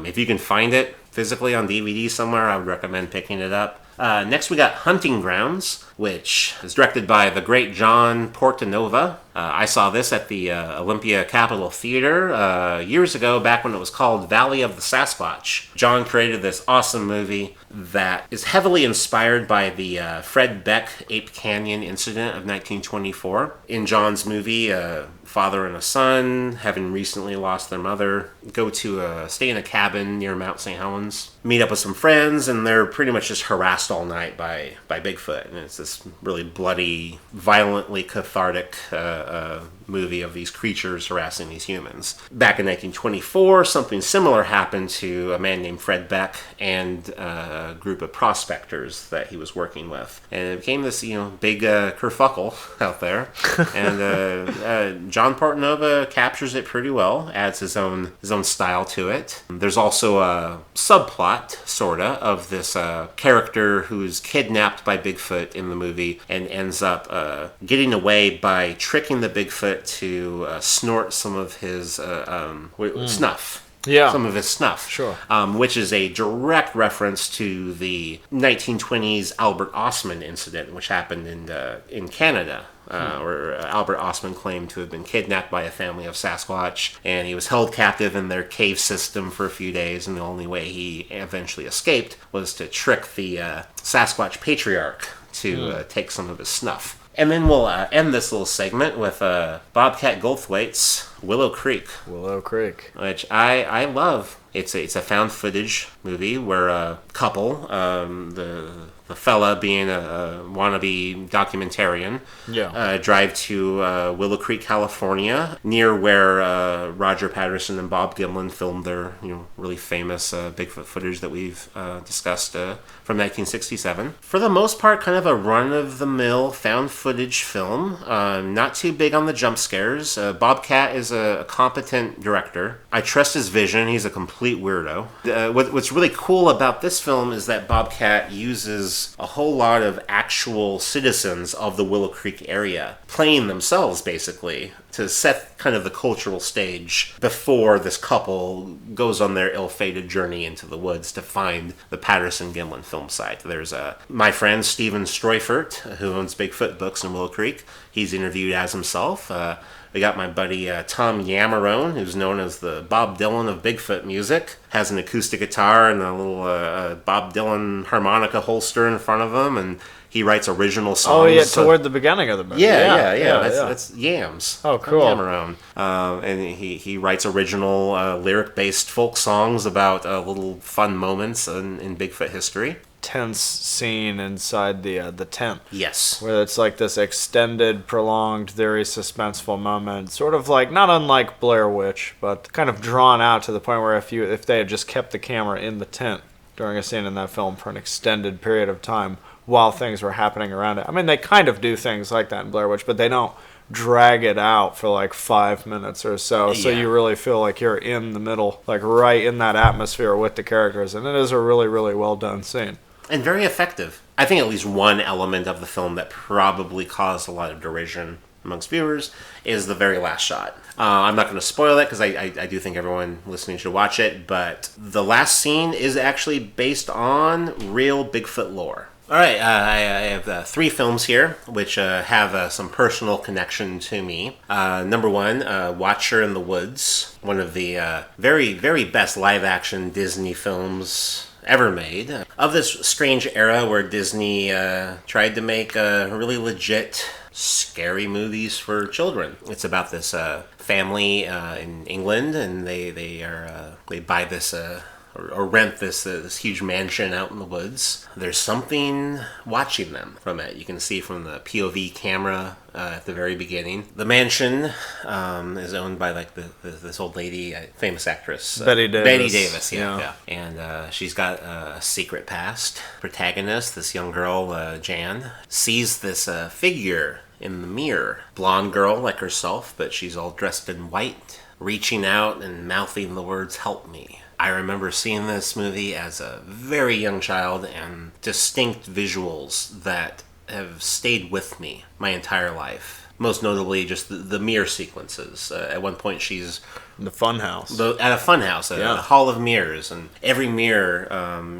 If you can find it physically on DVD somewhere, I would recommend picking it up. Next we got Hunting Grounds, which is directed by the great John Portanova. I saw this at the Olympia Capitol Theater years ago, back when it was called Valley of the Sasquatch. John created this awesome movie that is heavily inspired by the Fred Beck Ape Canyon incident of 1924. In John's movie, a father and a son, having recently lost their mother, go to stay in a cabin near Mount St. Helens, meet up with some friends, and they're pretty much just harassed all night by Bigfoot. And it's this really bloody, violently cathartic movie of these creatures harassing these humans. Back in 1924, something similar happened to a man named Fred Beck and a group of prospectors that he was working with. And it became this, big kerfuffle out there. And John Portanova captures it pretty well, adds his own style to it. There's also a subplot, sorta, of this character who's kidnapped by Bigfoot in the movie and ends up getting away by tricking the Bigfoot to snort some of his snuff. Yeah. Some of his snuff. Sure. Which is a direct reference to the 1920s Albert Osman incident, which happened in Canada. where Albert Ostman claimed to have been kidnapped by a family of Sasquatch, and he was held captive in their cave system for a few days, and the only way he eventually escaped was to trick the Sasquatch patriarch to take some of his snuff. And then we'll end this little segment with Bobcat Goldthwait's Willow Creek. Willow Creek. Which I love. It's a found footage movie where a couple, the fella being a wannabe documentarian, drive to Willow Creek, California, near where Roger Patterson and Bob Gimlin filmed their really famous Bigfoot footage that we've discussed from 1967. For the most part, kind of a run-of-the-mill found footage film. Not too big on the jump scares. Bobcat is a competent director. I trust his vision. He's a complete weirdo. What's really cool about this film is that Bobcat uses a whole lot of actual citizens of the Willow Creek area playing themselves, basically, to set kind of the cultural stage before this couple goes on their ill-fated journey into the woods to find the Patterson-Gimlin film site. There's my friend Steven Streufert, who owns Bigfoot Books in Willow Creek. He's interviewed as himself. We got my buddy Tom Yamarone, who's known as the Bob Dylan of Bigfoot music. Has an acoustic guitar and a little Bob Dylan harmonica holster in front of him, and he writes original songs. Oh, yeah, toward the beginning of the movie. Yeah. That's Yams. Oh, cool. Yamarone. And he writes original lyric-based folk songs about little fun moments in Bigfoot history. Tense scene inside the tent. Yes. Where it's like this extended, prolonged, very suspenseful moment. Sort of like, not unlike Blair Witch, but kind of drawn out to the point where if they had just kept the camera in the tent during a scene in that film for an extended period of time while things were happening around it. I mean, they kind of do things like that in Blair Witch, but they don't drag it out for like 5 minutes or so. So you really feel like you're in the middle, like right in that atmosphere with the characters. And it is a really, really well done scene. And very effective. I think at least one element of the film that probably caused a lot of derision amongst viewers is the very last shot. I'm not going to spoil it because I do think everyone listening should watch it, but the last scene is actually based on real Bigfoot lore. All right, I have 3 films here which have some personal connection to me. Number 1, Watcher in the Woods, one of the very, very best live-action Disney films ever made. Of this strange era where Disney tried to make really legit scary movies for children. It's about this family in England, and they buy this or rent this huge mansion out in the woods. There's something watching them from it. You can see from the POV camera at the very beginning. The mansion is owned by like this old lady, famous actress, Betty Davis. Betty Davis, yeah. And she's got a secret past. Protagonist, this young girl, Jan, sees this figure in the mirror. Blonde girl like herself, but she's all dressed in white, reaching out and mouthing the words, "Help me." I remember seeing this movie as a very young child, and distinct visuals that have stayed with me my entire life. Most notably, just the mirror sequences. At one point, she's in the funhouse. At a funhouse, a hall of mirrors, and every mirror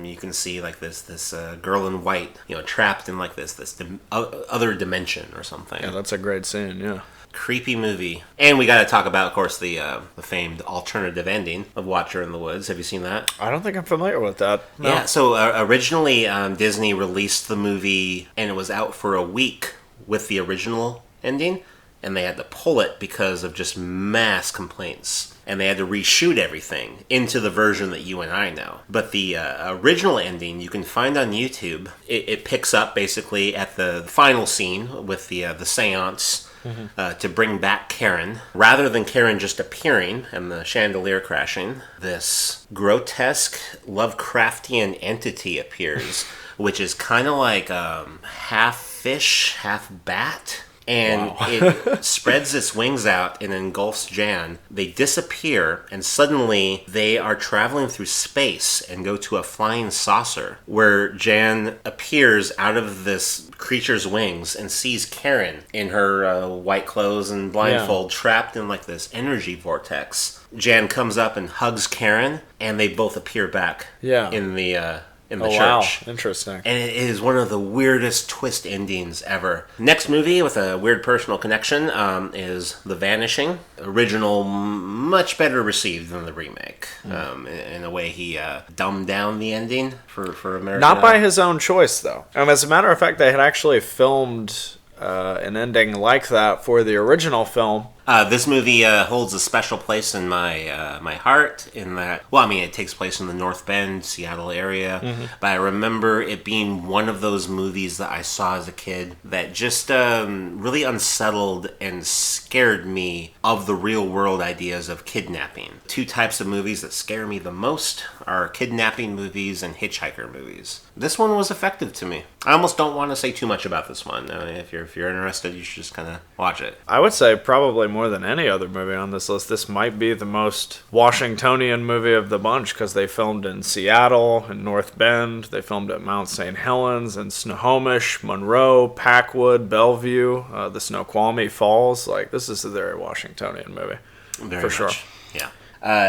you can see like this girl in white, trapped in like this other dimension or something. Yeah, that's a great scene. Yeah. Creepy movie. And we got to talk about, of course, the famed alternative ending of Watcher in the Woods. Have you seen that? I don't think I'm familiar with that. No. Yeah, so originally Disney released the movie, and it was out for a week with the original ending, and they had to pull it because of just mass complaints. And they had to reshoot everything into the version that you and I know. But the original ending you can find on YouTube. It picks up basically at the final scene with the seance. To bring back Karen. Rather than Karen just appearing and the chandelier crashing, this grotesque Lovecraftian entity appears, which is kind of like half fish, half bat. And it spreads its wings out and engulfs Jan. They disappear, and suddenly they are traveling through space and go to a flying saucer where Jan appears out of this creature's wings and sees Karen in her white clothes and blindfold trapped in like this energy vortex. Jan comes up and hugs Karen, and they both appear back in the in the Oh, church. wow. Interesting. And it is one of the weirdest twist endings ever. Next movie with a weird personal connection is The Vanishing. Original, much better received than the remake. In a way, he dumbed down the ending for American. Not by his own choice, though. And as a matter of fact, they had actually filmed an ending like that for the original film. This movie holds a special place in my heart in that, well, I mean, it takes place in the North Bend, Seattle area, but I remember it being one of those movies that I saw as a kid that just really unsettled and scared me of the real world ideas of kidnapping. Two types of movies that scare me the most are kidnapping movies and hitchhiker movies. This one was effective to me. I almost don't want to say too much about this one. If you're interested, you should just kind of watch it. I would say probably more than any other movie on this list, this might be the most Washingtonian movie of the bunch, because they filmed in Seattle and North Bend, they filmed at Mount St. Helens and Snohomish, Monroe, Packwood, Bellevue, the Snoqualmie Falls. Like, this is a very Washingtonian movie. Very for much. sure. Yeah.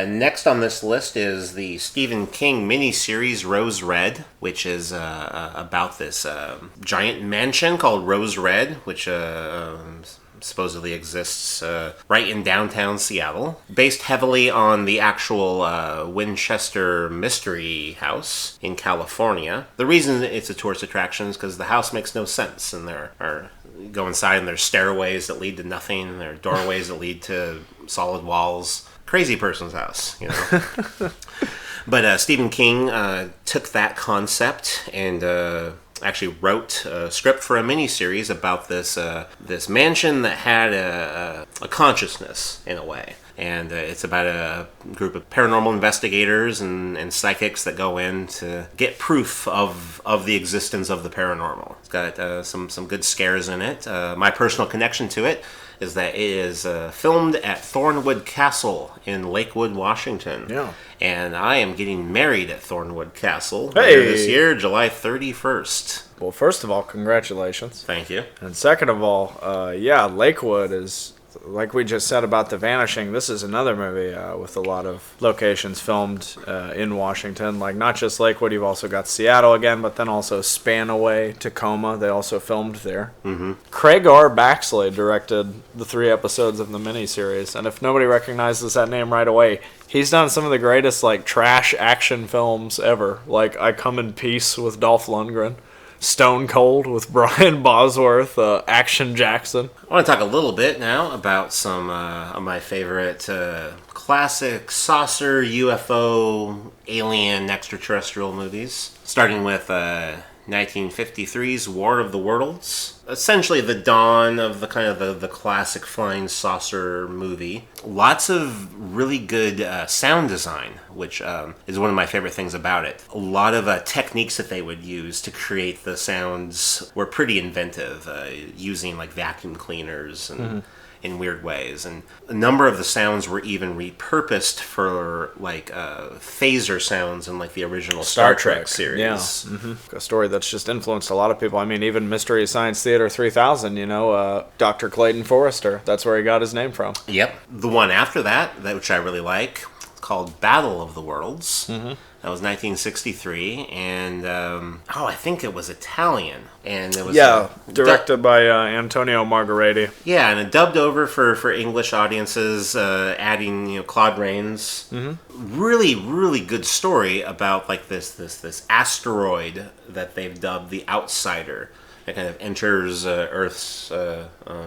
Next on this list is the Stephen King miniseries Rose Red, which is about this giant mansion called Rose Red, which supposedly exists right in downtown Seattle, based heavily on the actual Winchester Mystery House in California. The reason it's a tourist attraction is because the house makes no sense, and there are go inside and there's stairways that lead to nothing, and there are doorways that lead to solid walls. Crazy person's house, you know. But Stephen King took that concept and actually wrote a script for a miniseries about this mansion that had a consciousness in a way. And it's about a group of paranormal investigators and psychics that go in to get proof of the existence of the paranormal. It's got some good scares in it. My personal connection to it is that it is filmed at Thornwood Castle in Lakewood, Washington. Yeah. And I am getting married at Thornwood Castle Hey! later this year, July 31st. Well, first of all, congratulations. Thank you. And second of all, yeah, Lakewood is, like we just said about The Vanishing, this is another movie with a lot of locations filmed in Washington. Like, not just Lakewood, you've also got Seattle again, but then also Spanaway, Tacoma, they also filmed there. Mm-hmm. Craig R. Baxley directed the 3 episodes of the miniseries, and if nobody recognizes that name right away, he's done some of the greatest, like, trash action films ever. Like, I Come in Peace with Dolph Lundgren, Stone Cold with Brian Bosworth, Action Jackson. I want to talk a little bit now about some of my favorite classic saucer, UFO, alien, extraterrestrial movies. Starting with 1953's War of the Worlds. Essentially the dawn of the kind of the classic flying saucer movie. Lots of really good sound design, which is one of my favorite things about it. A lot of techniques that they would use to create the sounds were pretty inventive, using like vacuum cleaners and in weird ways, and a number of the sounds were even repurposed for like phaser sounds in like the original Star Trek series. Yeah, a story that's just influenced a lot of people. I mean, even Mystery Science Theater 3000, you know, Dr. Clayton Forrester, that's where he got his name from. Yep. The one after that, which I really like, called Battle of the Worlds. That was 1963, and I think it was Italian, and it was directed by Antonio Margheriti. Yeah, and it dubbed over for English audiences, adding Claude Rains. Really, really good story about like this asteroid that they've dubbed the Outsider. It kind of enters Earth's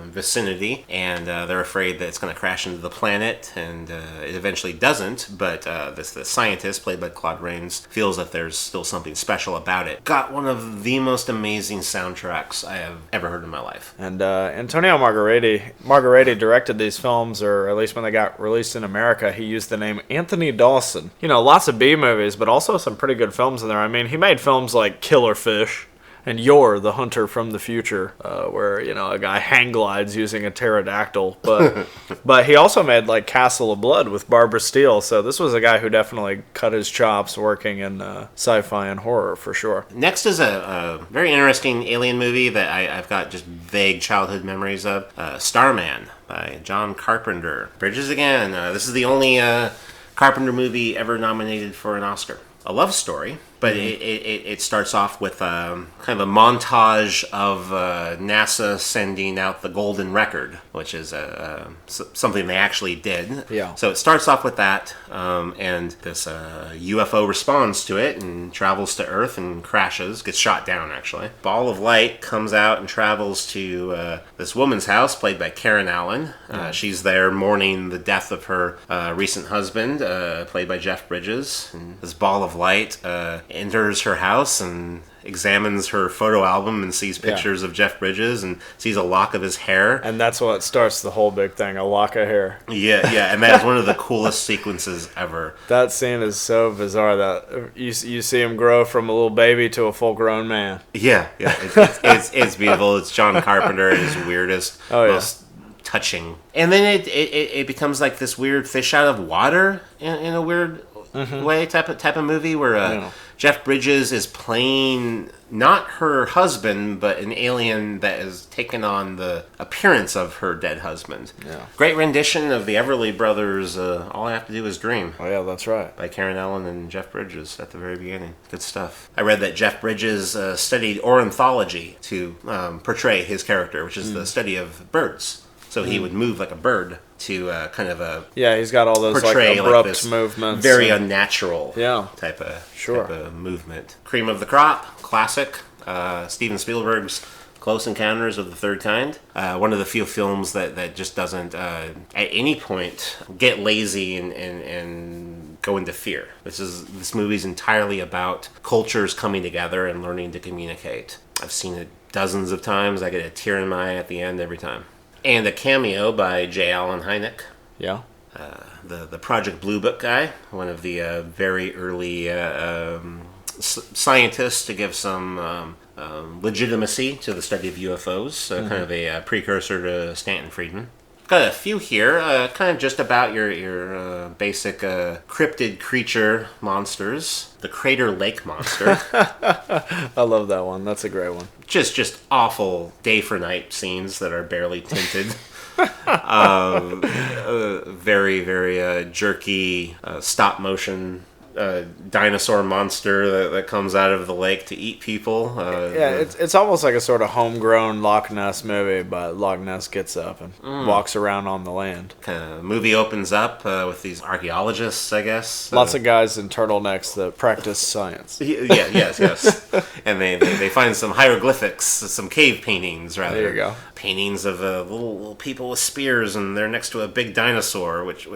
vicinity, and they're afraid that it's going to crash into the planet, and it eventually doesn't, but this scientist, played by Claude Rains, feels that there's still something special about it. Got one of the most amazing soundtracks I have ever heard in my life. And Antonio Margheriti directed these films, or at least when they got released in America, he used the name Anthony Dawson. You know, lots of B movies, but also some pretty good films in there. I mean, he made films like Killer Fish, and You're the Hunter from the Future, where, you know, a guy hang glides using a pterodactyl. But he also made, like, Castle of Blood with Barbara Steele. So this was a guy who definitely cut his chops working in sci-fi and horror, for sure. Next is a very interesting alien movie that I've got just vague childhood memories of. Starman by John Carpenter. Bridges again. This is the only Carpenter movie ever nominated for an Oscar. a love story, but it starts off with kind of a montage of NASA sending out the Golden Record, which is something they actually did. Yeah. So it starts off with that, and this UFO responds to it and travels to Earth and crashes, gets shot down actually. Ball of light comes out and travels to this woman's house, played by Karen Allen. She's there mourning the death of her recent husband, played by Jeff Bridges. And this ball of light enters her house and examines her photo album and sees pictures of Jeff Bridges and sees a lock of his hair. And that's what starts the whole big thing, a lock of hair. Yeah, and that is one of the coolest sequences ever. That scene is so bizarre that you see him grow from a little baby to a full-grown man. Yeah, it's beautiful. It's John Carpenter at his weirdest, most touching. And then it becomes like this weird fish out of water in a weird way type of movie where Jeff Bridges is playing not her husband, but an alien that has taken on the appearance of her dead husband. Yeah. Great rendition of the Everly Brothers' All I Have to Do Is Dream. Oh, yeah, that's right. By Karen Allen and Jeff Bridges at the very beginning. Good stuff. I read that Jeff Bridges studied ornithology to portray his character, which is the study of birds. So he would move like a bird to kind of a... Yeah, he's got all those like abrupt movements. Very unnatural type Sure. of movement. Cream of the crop, classic. Steven Spielberg's Close Encounters of the Third Kind. One of the few films that just doesn't at any point get lazy and go into fear. This movie's entirely about cultures coming together and learning to communicate. I've seen it dozens of times. I get a tear in my eye at the end every time. And a cameo by J. Allen Hynek. Yeah. The Project Blue Book guy, one of the very early scientists to give some legitimacy to the study of UFOs, kind of a precursor to Stanton Friedman. Got a few here, kind of just about your basic cryptid creature monsters. The Crater Lake Monster. I love that one. That's a great one. Just awful day for night scenes that are barely tinted. Very, very jerky stop motion dinosaur monster that comes out of the lake to eat people. It's almost like a sort of homegrown Loch Ness movie, but Loch Ness gets up and walks around on the land. Kind of movie opens up with these archaeologists, I guess. Lots of guys in turtlenecks that practice science. Yes. And they find some hieroglyphics, some cave paintings, rather. There you go. Paintings of little people with spears, and they're next to a big dinosaur, which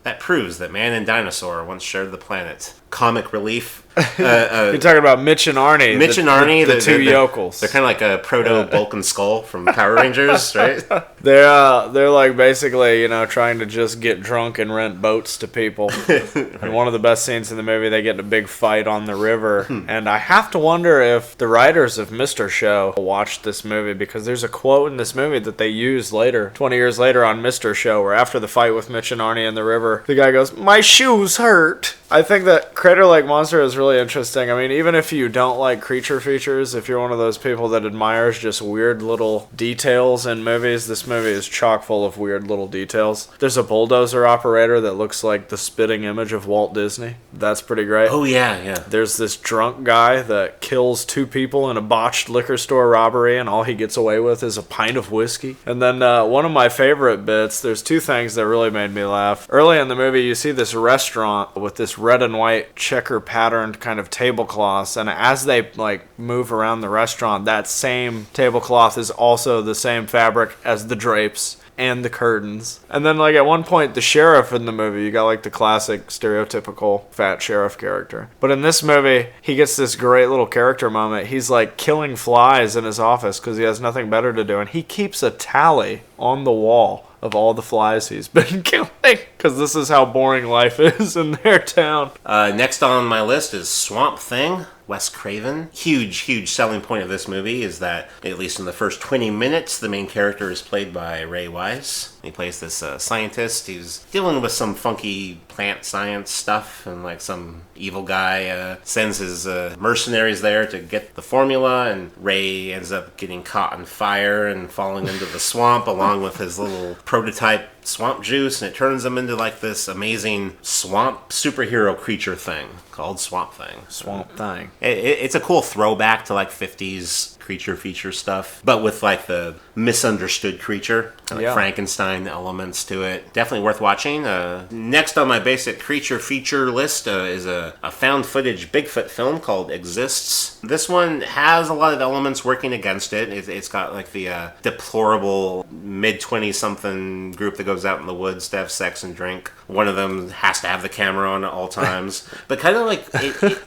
that proves that man and dinosaur once shared the planet. Comic relief. You're talking about Mitch and Arnie. The two yokels. They're kind of like a proto-Bulk and Skull from Power Rangers, right? They're like basically, trying to just get drunk and rent boats to people. Right. And one of the best scenes in the movie, they get in a big fight on the river. And I have to wonder if the writers of Mr. Show watched this movie, because there's a quote in this movie that they use later, 20 years later on Mr. Show, where after the fight with Mitch and Arnie in the river, the guy goes, "My shoes hurt." I think that Crater Lake Monster is really interesting. I mean, even if you don't like creature features, if you're one of those people that admires just weird little details in movies, this movie is chock full of weird little details. There's a bulldozer operator that looks like the spitting image of Walt Disney. That's pretty great. Oh, yeah. There's this drunk guy that kills two people in a botched liquor store robbery, and all he gets away with is a pint of whiskey. And then one of my favorite bits, there's two things that really made me laugh. Early in the movie, you see this restaurant with this red and white checker patterned kind of tablecloths, and as they move around the restaurant, that same tablecloth is also the same fabric as the drapes and the curtains. And then at one point, the sheriff in the movie, you got the classic stereotypical fat sheriff character, but in this movie he gets this great little character moment. He's killing flies in his office because he has nothing better to do, and he keeps a tally on the wall of all the flies he's been killing, because this is how boring life is in their town. Next on my list is Swamp Thing, Wes Craven. Huge selling point of this movie is that, at least in the first 20 minutes, the main character is played by Ray Wise. He plays this scientist who's dealing with some funky plant science stuff, and some evil guy sends his mercenaries there to get the formula, and Ray ends up getting caught on fire and falling into the swamp along with his little prototype swamp juice, and it turns them into like this amazing swamp superhero creature thing called Swamp Thing. Swamp Thing. It's a cool throwback to like 50s creature feature stuff, but with like the misunderstood creature, like Frankenstein elements to it. Definitely worth watching. Next on my basic creature feature list is a found footage Bigfoot film called Exists. This one has a lot of elements working against it. It's got like the deplorable mid-20 something group that goes out in the woods to have sex and drink. One of them has to have the camera on at all times, but kind of like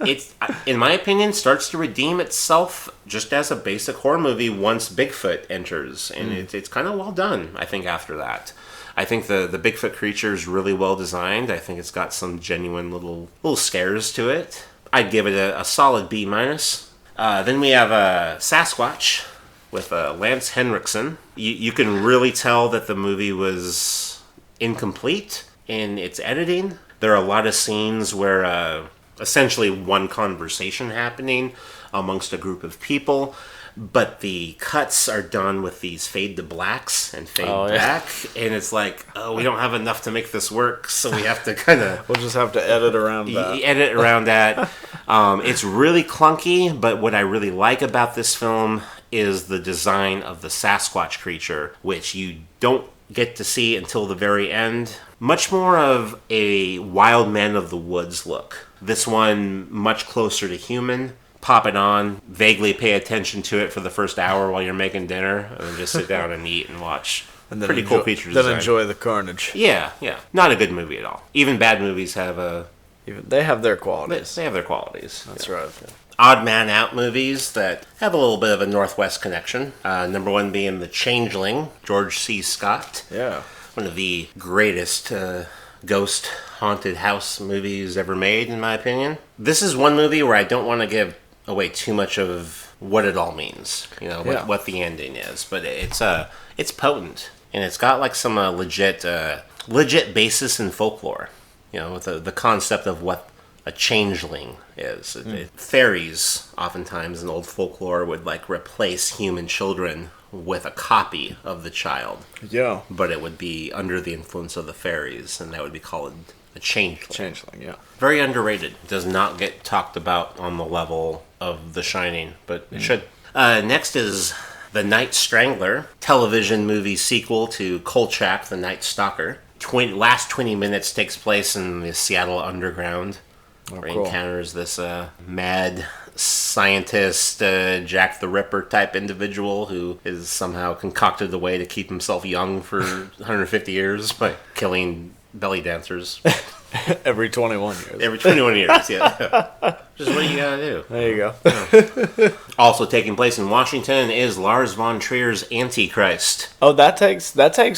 it's in my opinion starts to redeem itself just as a basic horror movie once Bigfoot enters, and it's kind of well done, I think, after that. I think the Bigfoot creature is really well designed. I think it's got some genuine little scares to it. I'd give it a solid B-. Then we have Sasquatch with Lance Henriksen. You can really tell that the movie was incomplete in its editing. There are a lot of scenes where essentially one conversation happening amongst a group of people, but the cuts are done with these fade to blacks and fade back, and it's like, we don't have enough to make this work, so we have to kind of... We'll just have to edit around that. It's really clunky, but what I really like about this film is the design of the Sasquatch creature, which you don't get to see until the very end. Much more of a wild man of the woods look. This one, much closer to human. Pop it on, vaguely pay attention to it for the first hour while you're making dinner, and then just sit down and eat and watch. And then pretty cool creature design. Then enjoy the carnage. Yeah. Not a good movie at all. Even bad movies have they have their qualities. They have their qualities. That's right. Odd man out movies that have a little bit of a Northwest connection. Number one being The Changeling, George C. Scott. Yeah. One of the greatest ghost haunted house movies ever made, in my opinion. This is one movie where I don't want to give away too much of what it all means, what the ending is, but it's potent, and it's got like some legit basis in folklore, with the concept of what a changeling is. Fairies oftentimes in old folklore would like replace human children with a copy of the child, but it would be under the influence of the fairies, and that would be called a changeling. Very underrated. Does not get talked about on the level of The Shining, but it should. Next is The Night Strangler, television movie sequel to Kolchak, The Night Stalker. Last 20 minutes takes place in the Seattle underground, where he encounters this mad scientist, Jack the Ripper type individual who is somehow concocted a way to keep himself young for 150 years by killing belly dancers. Every 21 years. Every 21 years, yeah. Just what you gotta do. There you go. Also taking place in Washington is Lars von Trier's Antichrist. Oh, that takes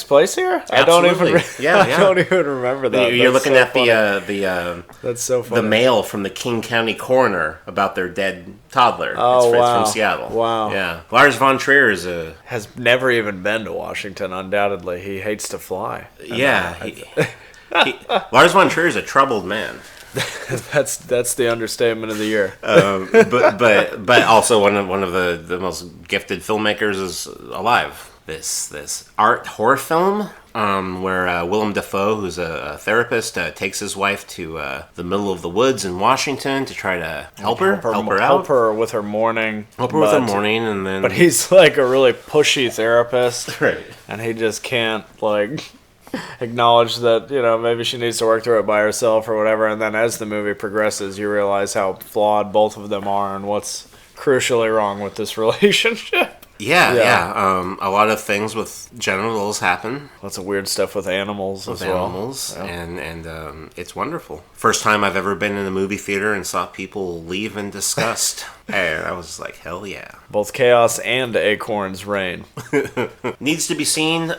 place here? Absolutely. I don't even remember that. You're looking so at the that's so funny. The mail from the King County coroner about their dead toddler. Oh, it's from Seattle. Wow. Yeah. Lars von Trier has never even been to Washington, undoubtedly. He hates to fly. Lars von Trier is a troubled man. That's the understatement of the year. But also one of the most gifted filmmakers is alive. This art horror film where Willem Dafoe, who's a therapist, takes his wife to the middle of the woods in Washington to try to help her out. Help her with her mourning. And then. But he's like a really pushy therapist, right? And he just can't acknowledge that maybe she needs to work through it by herself or whatever. And then as the movie progresses, you realize how flawed both of them are and what's crucially wrong with this relationship. Yeah. A lot of things with genitals happen. Lots of weird stuff with animals as well. Yeah. And it's wonderful. First time I've ever been in a movie theater and saw people leave in disgust. And I was like, hell yeah. Both chaos and acorns reign. Needs to be seen.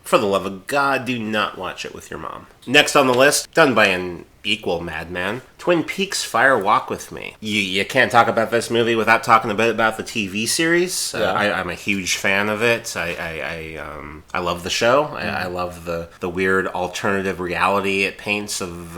For the love of God, do not watch it with your mom. Next on the list, done by an equal madman, Twin Peaks Fire Walk With Me. You can't talk about this movie without talking a bit about the TV series. Yeah. I'm a huge fan of it. I love the show. I love the weird alternative reality it paints of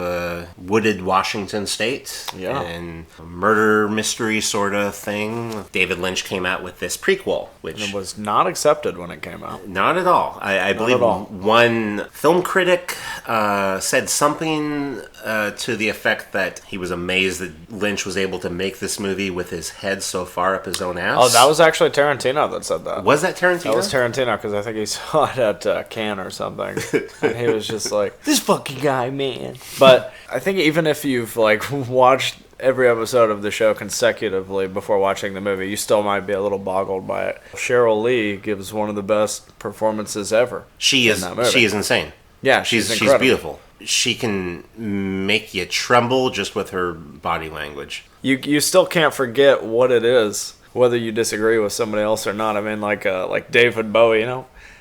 wooded Washington State. Yeah. And a murder mystery sort of thing. David Lynch came out with this prequel, which... It was not accepted when it came out. Not at all. I believe one film critic said something to the effect that he was amazed that Lynch was able to make this movie with his head so far up his own ass. Oh, that was actually Tarantino that said that. Was that Tarantino? That was Tarantino, because I think he saw it at Cannes or something. And he was just like, this fucking guy, man. But I think even if you've watched every episode of the show consecutively before watching the movie, you still might be a little boggled by it. Cheryl Lee gives one of the best performances ever. She is insane. Yeah, she's beautiful. She can make you tremble just with her body language. You still can't forget what it is, whether you disagree with somebody else or not. I mean, like David Bowie,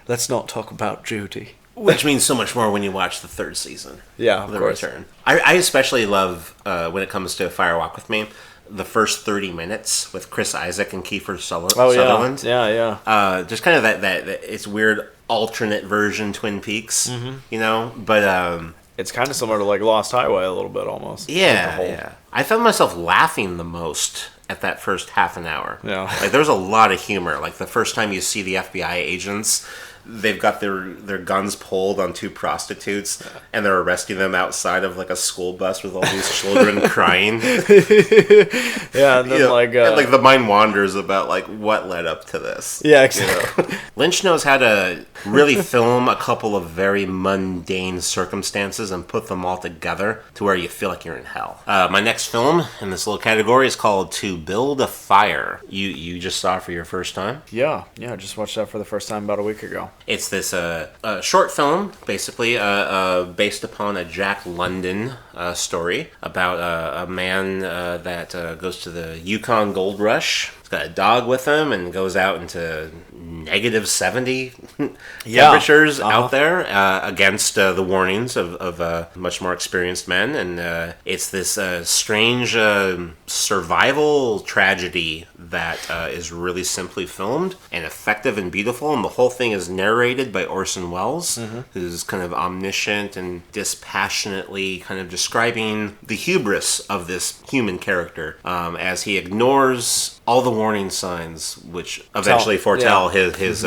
let's not talk about Judy. Which means so much more when you watch the third season. Yeah, of The course. Return. I especially love, when it comes to Fire Walk With Me, the first 30 minutes with Chris Isaac and Kiefer Sutherland. Yeah. Just kind of that it's weird alternate version Twin Peaks, but... It's kind of similar to Lost Highway a little bit almost. Yeah. I found myself laughing the most at that first half an hour. Yeah. There's a lot of humor. The first time you see the FBI agents, they've got their guns pulled on two prostitutes, and they're arresting them outside of a school bus with all these children crying. Yeah, and then and the mind wanders about what led up to this. Yeah, exactly. Lynch knows how to really film a couple of very mundane circumstances and put them all together to where you feel like you're in hell. My next film in this little category is called To Build a Fire. You just saw it for your first time? Yeah, I just watched that for the first time about a week ago. It's this short film, basically, based upon a Jack London story about a man that goes to the Yukon Gold Rush. He's got a dog with him and goes out into negative 70 temperatures out there against the warnings of much more experienced men. And it's this strange survival tragedy that is really simply filmed and effective and beautiful. And the whole thing is narrated by Orson Welles, who's kind of omniscient and dispassionately kind of describing the hubris of this human character as he ignores all the warning signs which eventually foretell his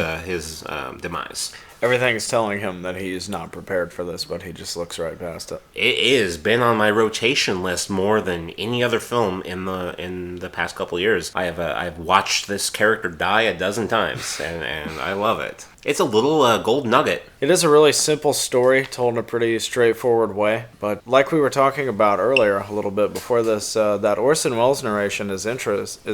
demise. Everything is telling him that he is not prepared for this, but he just looks right past it. It has been on my rotation list more than any other film in the past couple of years. I've watched this character die a dozen times, and I love it. It's a little gold nugget. It is a really simple story told in a pretty straightforward way, but like we were talking about earlier a little bit before this, that Orson Welles narration is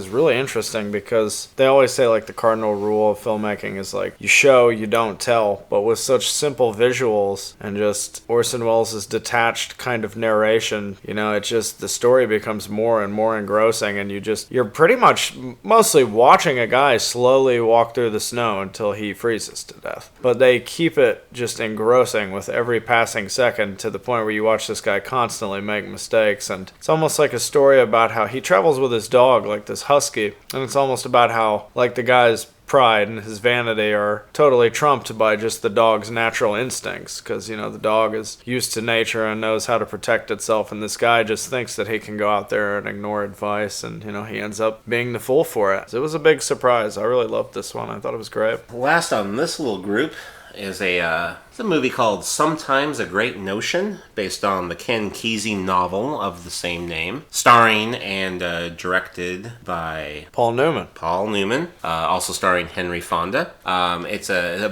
really interesting because they always say the cardinal rule of filmmaking is you show, you don't tell, but with such simple visuals and just Orson Welles' detached kind of narration, it just, the story becomes more and more engrossing, and you're pretty much mostly watching a guy slowly walk through the snow until he freezes to death. But they keep it just engrossing with every passing second to the point where you watch this guy constantly make mistakes, and it's almost like a story about how he travels with his dog, this husky, and it's almost about how the guy's pride and his vanity are totally trumped by just the dog's natural instincts, because the dog is used to nature and knows how to protect itself, and this guy just thinks that he can go out there and ignore advice, and he ends up being the fool for it. So it was a big surprise. I really loved this one. I thought it was great. Last on this little group is it's a movie called Sometimes a Great Notion, based on the Ken Kesey novel of the same name, starring and directed by Paul Newman. Also starring Henry Fonda. It's a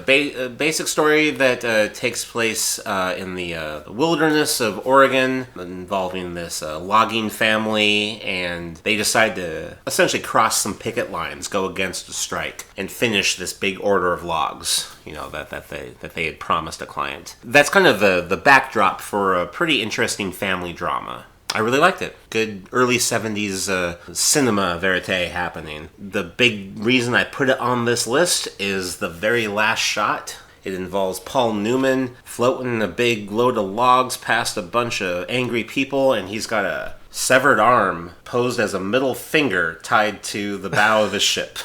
basic story that takes place in the wilderness of Oregon, involving this logging family, and they decide to essentially cross some picket lines, go against a strike, and finish this big order of logs, that they had promised a client. That's kind of the backdrop for a pretty interesting family drama. I really liked it. Good early 70s cinema verite happening. The big reason I put it on this list is the very last shot It involves Paul Newman floating a big load of logs past a bunch of angry people, and he's got a severed arm posed as a middle finger tied to the bow of his ship.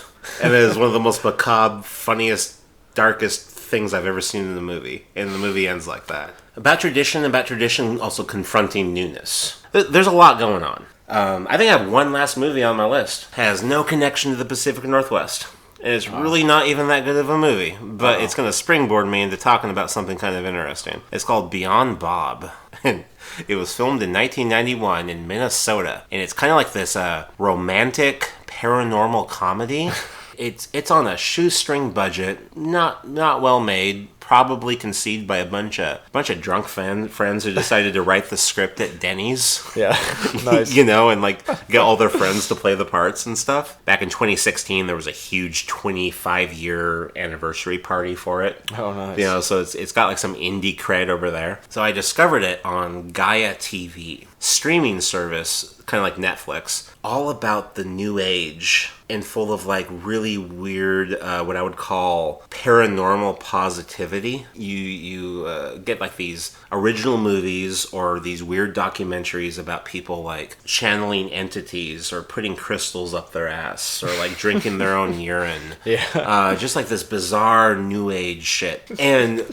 And it is one of the most macabre, funniest, darkest things I've ever seen in the movie. And the movie ends like that. About tradition also confronting newness. There's a lot going on. I think I have one last movie on my list. Has no connection to the Pacific Northwest. And it's really not even that good of a movie. But it's going to springboard me into talking about something kind of interesting. It's called Beyond Bob. And it was filmed in 1991 in Minnesota. And it's kind of like this romantic paranormal comedy. It's on a shoestring budget, not well made, probably conceived by a bunch of drunk friends who decided to write the script at Denny's. Yeah, nice. And like get all their friends to play the parts and stuff. Back in 2016, there was a huge 25-year anniversary party for it. Oh, nice. So it's got like some indie cred over there. So I discovered it on Gaia TV, streaming service, kind of like Netflix, all about the new age and full of like really weird, what I would call paranormal positivity. You get like these original movies or these weird documentaries about people like channeling entities or putting crystals up their ass or like drinking their own urine. Yeah. Just like this bizarre new age shit. And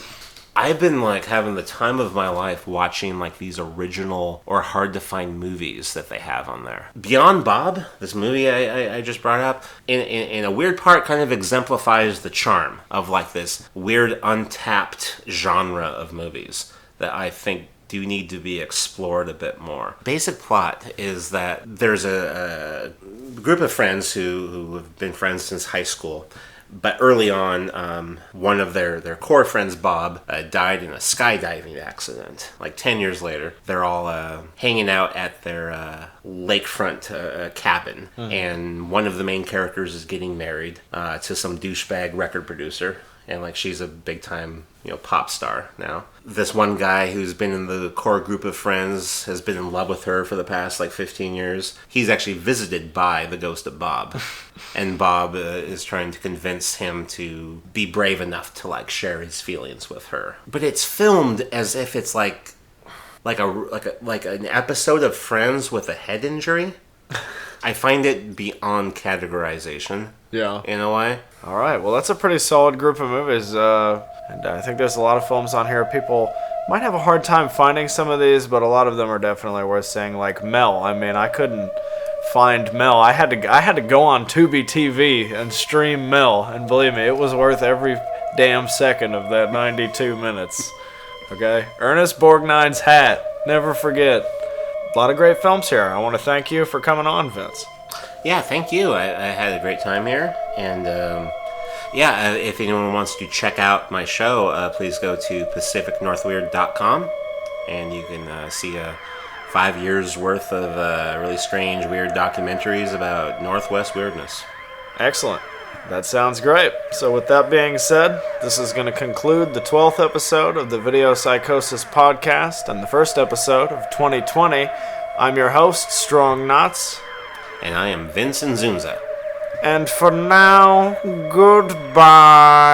I've been like having the time of my life watching like these original or hard to find movies that they have on there. Beyond Bob, this movie I just brought up, in a weird part kind of exemplifies the charm of like this weird untapped genre of movies that I think do need to be explored a bit more. Basic plot is that there's a group of friends who have been friends since high school. But early on, one of their core friends, Bob, died in a skydiving accident. Like 10 years later, they're all hanging out at their lakefront cabin. And one of the main characters is getting married to some douchebag record producer. And like she's a big time, pop star now. This one guy who's been in the core group of friends has been in love with her for the past like 15 years. He's actually visited by the ghost of Bob. And Bob is trying to convince him to be brave enough to like share his feelings with her. But it's filmed as if it's like an episode of Friends with a head injury. I find it beyond categorization. Yeah. In a way. All right. Well, that's a pretty solid group of movies. And I think there's a lot of films on here. People might have a hard time finding some of these, but a lot of them are definitely worth seeing. Like Mel. I mean, I couldn't find Mel. I had to go on Tubi TV and stream Mel, and believe me, it was worth every damn second of that 92 minutes. Okay? Ernest Borgnine's Hat. Never forget. A lot of great films here. I want to thank you for coming on, Vince. Yeah, thank you. I had a great time here. And if anyone wants to check out my show, please go to pacificnorthweird.com and you can see 5 years worth of really strange, weird documentaries about Northwest weirdness. Excellent. That sounds great. So with that being said, this is going to conclude the 12th episode of the Video Psychosis podcast and the first episode of 2020. I'm your host, Strong Knots. And I am Vince Ynzunza. And for now, goodbye.